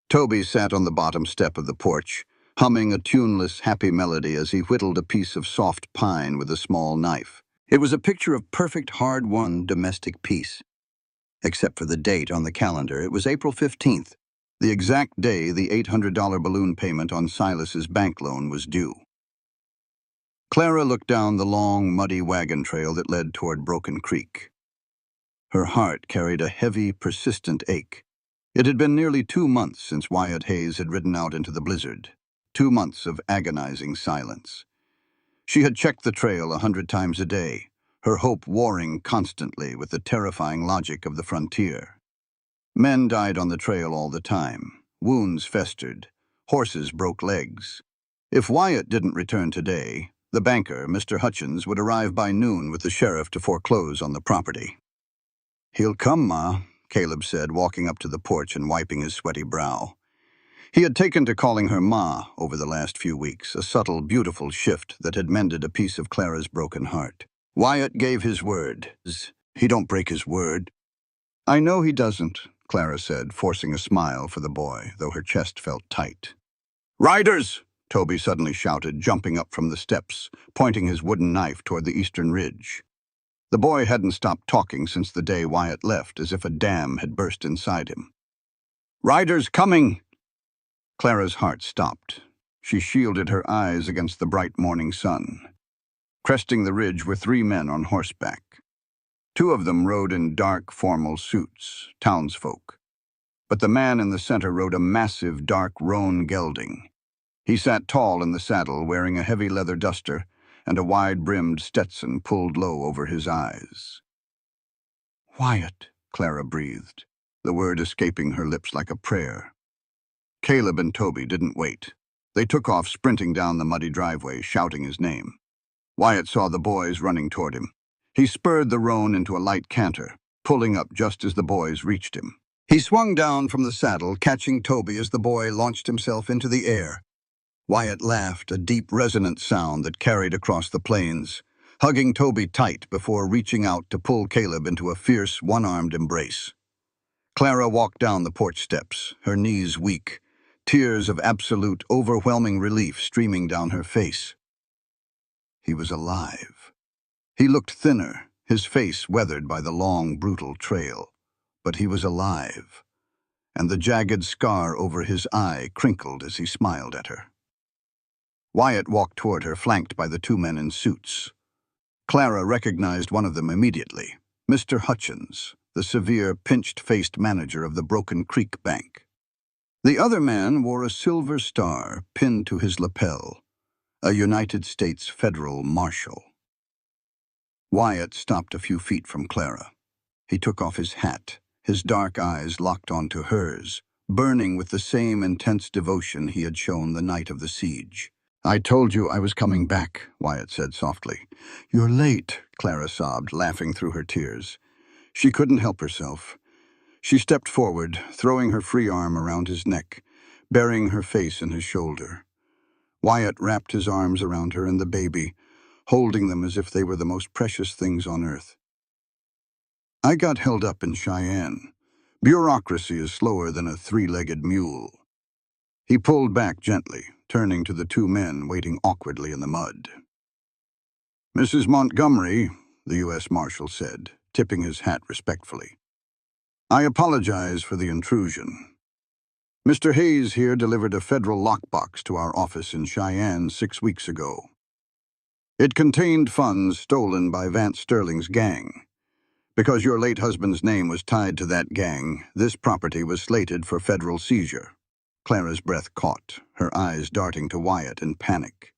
B: Toby sat on the bottom step of the porch, humming a tuneless, happy melody as he whittled a piece of soft pine with a small knife. It was a picture of perfect, hard-won domestic peace. Except for the date on the calendar, it was April 15th, the exact day the $800 balloon payment on Silas's bank loan was due. Clara looked down the long, muddy wagon trail that led toward Broken Creek. Her heart carried a heavy, persistent ache. It had been nearly 2 months since Wyatt Hayes had ridden out into the blizzard. 2 months of agonizing silence. She had checked the trail 100 times a day, her hope warring constantly with the terrifying logic of the frontier. Men died on the trail all the time. Wounds festered. Horses broke legs. If Wyatt didn't return today, the banker, Mr. Hutchins, would arrive by noon with the sheriff to foreclose on the property. "He'll come, Ma," Caleb said, walking up to the porch and wiping his sweaty brow. He had taken to calling her Ma over the last few weeks, a subtle, beautiful shift that had mended a piece of Clara's broken heart. Wyatt gave his word. He don't break his word. "I know he doesn't," Clara said, forcing a smile for the boy, though her chest felt tight. "Riders!" Toby suddenly shouted, jumping up from the steps, pointing his wooden knife toward the eastern ridge. The boy hadn't stopped talking since the day Wyatt left, as if a dam had burst inside him. "Riders coming!" Clara's heart stopped. She shielded her eyes against the bright morning sun. Cresting the ridge were 3 men on horseback. 2 of them rode in dark, formal suits, townsfolk. But the man in the center rode a massive, dark roan gelding. He sat tall in the saddle, wearing a heavy leather duster and a wide-brimmed Stetson pulled low over his eyes. "Wyatt," Clara breathed, the word escaping her lips like a prayer. Caleb and Toby didn't wait. They took off, sprinting down the muddy driveway, shouting his name. Wyatt saw the boys running toward him. He spurred the roan into a light canter, pulling up just as the boys reached him. He swung down from the saddle, catching Toby as the boy launched himself into the air. Wyatt laughed, a deep, resonant sound that carried across the plains, hugging Toby tight before reaching out to pull Caleb into a fierce, one-armed embrace. Clara walked down the porch steps, her knees weak, tears of absolute, overwhelming relief streaming down her face. He was alive. He looked thinner, his face weathered by the long, brutal trail. But he was alive, and the jagged scar over his eye crinkled as he smiled at her. Wyatt walked toward her, flanked by the 2 men in suits. Clara recognized one of them immediately, Mr. Hutchins, the severe, pinched-faced manager of the Broken Creek Bank. The other man wore a silver star pinned to his lapel, a United States federal marshal. Wyatt stopped a few feet from Clara. He took off his hat, his dark eyes locked onto hers, burning with the same intense devotion he had shown the night of the siege. "I told you I was coming back," Wyatt said softly. "You're late," Clara sobbed, laughing through her tears. She couldn't help herself. She stepped forward, throwing her free arm around his neck, burying her face in his shoulder. Wyatt wrapped his arms around her and the baby, holding them as if they were the most precious things on earth. "I got held up in Cheyenne. Bureaucracy is slower than a 3-legged mule." He pulled back gently, turning to the 2 men waiting awkwardly in the mud. "Mrs. Montgomery," the U.S. Marshal said, tipping his hat respectfully, "I apologize for the intrusion. Mr. Hayes here delivered a federal lockbox to our office in Cheyenne 6 weeks ago. It contained funds stolen by Vance Sterling's gang. Because your late husband's name was tied to that gang, this property was slated for federal seizure." Clara's breath caught, her eyes darting to Wyatt in panic.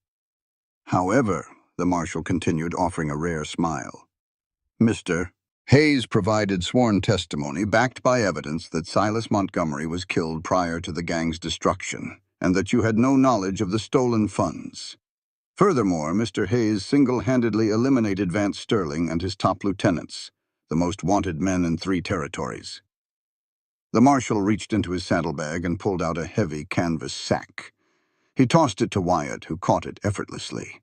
B: "However," the marshal continued, offering a rare smile, "Mr. Hayes provided sworn testimony backed by evidence that Silas Montgomery was killed prior to the gang's destruction, and that you had no knowledge of the stolen funds. Furthermore, Mr. Hayes single-handedly eliminated Vance Sterling and his top lieutenants, the most wanted men in 3 territories." The marshal reached into his saddlebag and pulled out a heavy canvas sack. He tossed it to Wyatt, who caught it effortlessly.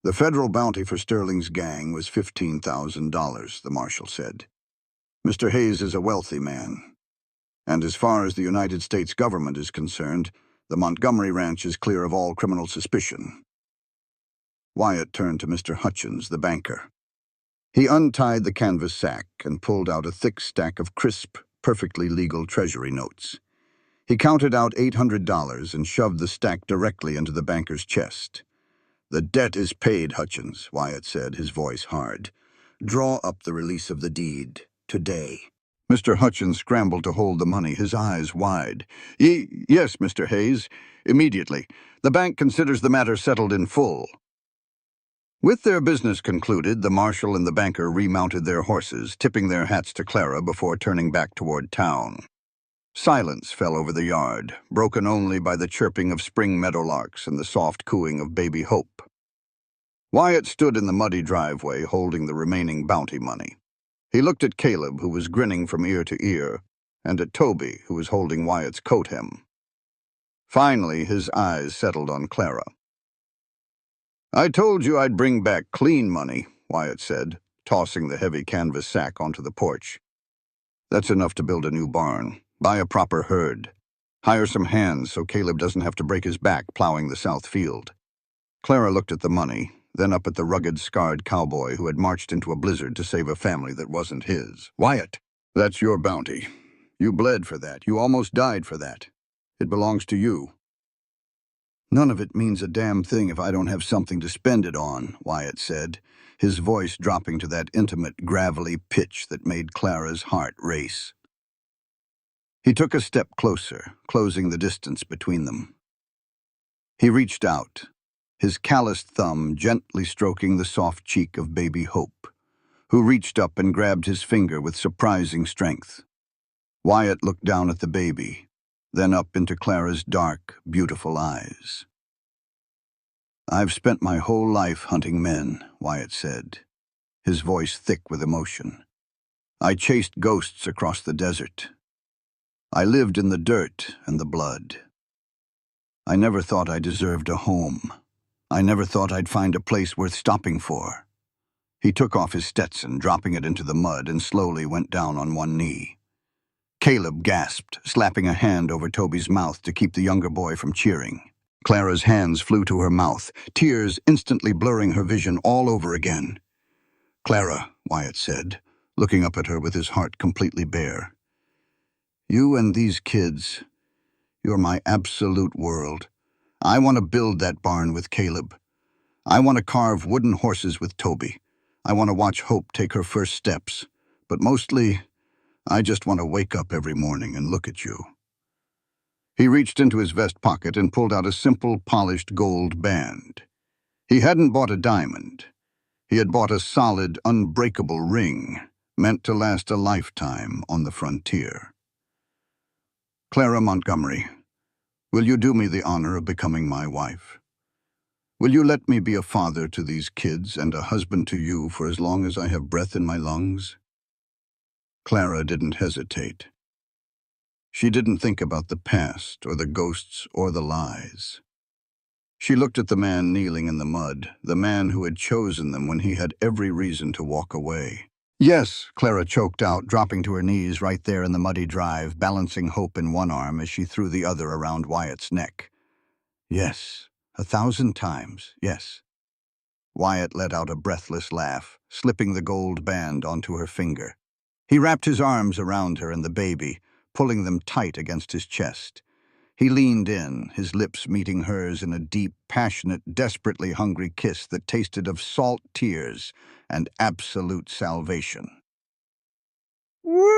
B: "The federal bounty for Sterling's gang was $15,000, the marshal said. Mr. Hayes is a wealthy man, and as far as the United States government is concerned, the Montgomery Ranch is clear of all criminal suspicion." Wyatt turned to Mr. Hutchins, the banker. He untied the canvas sack and pulled out a thick stack of crisp, perfectly legal treasury notes. He counted out $800 and shoved the stack directly into the banker's chest. "The debt is paid, Hutchins," Wyatt said, his voice hard. "Draw up the release of the deed, today." Mr. Hutchins scrambled to hold the money, his eyes wide. Yes, Mr. Hayes, immediately. The bank considers the matter settled in full." With their business concluded, the marshal and the banker remounted their horses, tipping their hats to Clara before turning back toward town. Silence fell over the yard, broken only by the chirping of spring meadowlarks and the soft cooing of baby Hope. Wyatt stood in the muddy driveway, holding the remaining bounty money. He looked at Caleb, who was grinning from ear to ear, and at Toby, who was holding Wyatt's coat hem. Finally, his eyes settled on Clara. "I told you I'd bring back clean money," Wyatt said, tossing the heavy canvas sack onto the porch. "That's enough to build a new barn, buy a proper herd, hire some hands so Caleb doesn't have to break his back plowing the south field." Clara looked at the money, then up at the rugged, scarred cowboy who had marched into a blizzard to save a family that wasn't his. "Wyatt, that's your bounty. You bled for that. You almost died for that. It belongs to you." None of it means a damn thing if I don't have something to spend it on, Wyatt said, his voice dropping to that intimate, gravelly pitch that made Clara's heart race. He took a step closer, closing the distance between them. He reached out, his calloused thumb gently stroking the soft cheek of baby Hope, who reached up and grabbed his finger with surprising strength. Wyatt looked down at the baby, then up into Clara's dark, beautiful eyes. "I've spent my whole life hunting men," Wyatt said, his voice thick with emotion. "I chased ghosts across the desert. I lived in the dirt and the blood. I never thought I deserved a home. I never thought I'd find a place worth stopping for." He took off his Stetson, dropping it into the mud, and slowly went down on one knee. Caleb gasped, slapping a hand over Toby's mouth to keep the younger boy from cheering. Clara's hands flew to her mouth, tears instantly blurring her vision all over again. "Clara," Wyatt said, looking up at her with his heart completely bare. "You and these kids, you're my absolute world. I want to build that barn with Caleb. I want to carve wooden horses with Toby. I want to watch Hope take her first steps. But mostly, I just want to wake up every morning and look at you." He reached into his vest pocket and pulled out a simple, polished gold band. He hadn't bought a diamond. He had bought a solid, unbreakable ring, meant to last a lifetime on the frontier. "Clara Montgomery, will you do me the honor of becoming my wife? Will you let me be a father to these kids and a husband to you for as long as I have breath in my lungs?" Clara didn't hesitate. She didn't think about the past or the ghosts or the lies. She looked at the man kneeling in the mud, the man who had chosen them when he had every reason to walk away. "Yes," Clara choked out, dropping to her knees right there in the muddy drive, balancing Hope in one arm as she threw the other around Wyatt's neck. "Yes, 1,000 times, yes." Wyatt let out a breathless laugh, slipping the gold band onto her finger. He wrapped his arms around her and the baby, pulling them tight against his chest. He leaned in, his lips meeting hers in a deep, passionate, desperately hungry kiss that tasted of salt tears and absolute salvation. "Woo!"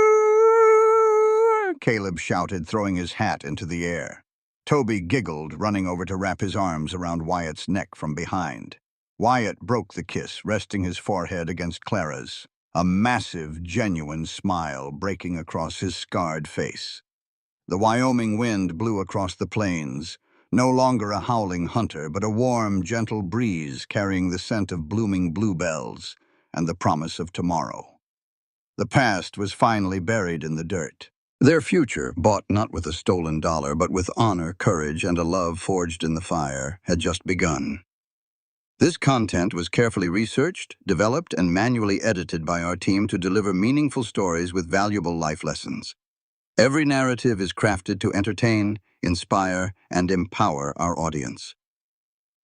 B: Caleb shouted, throwing his hat into the air. Toby giggled, running over to wrap his arms around Wyatt's neck from behind. Wyatt broke the kiss, resting his forehead against Clara's, a massive, genuine smile breaking across his scarred face. The Wyoming wind blew across the plains, no longer a howling hunter, but a warm, gentle breeze carrying the scent of blooming bluebells and the promise of tomorrow. The past was finally buried in the dirt. Their future, bought not with a stolen dollar, but with honor, courage, and a love forged in the fire, had just begun. This content was carefully researched, developed, and manually edited by our team to deliver meaningful stories with valuable life lessons. Every narrative is crafted to entertain, inspire, and empower our audience.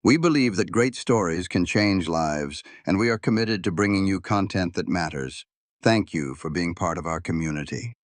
B: We believe that great stories can change lives, and we are committed to bringing you content that matters. Thank you for being part of our community.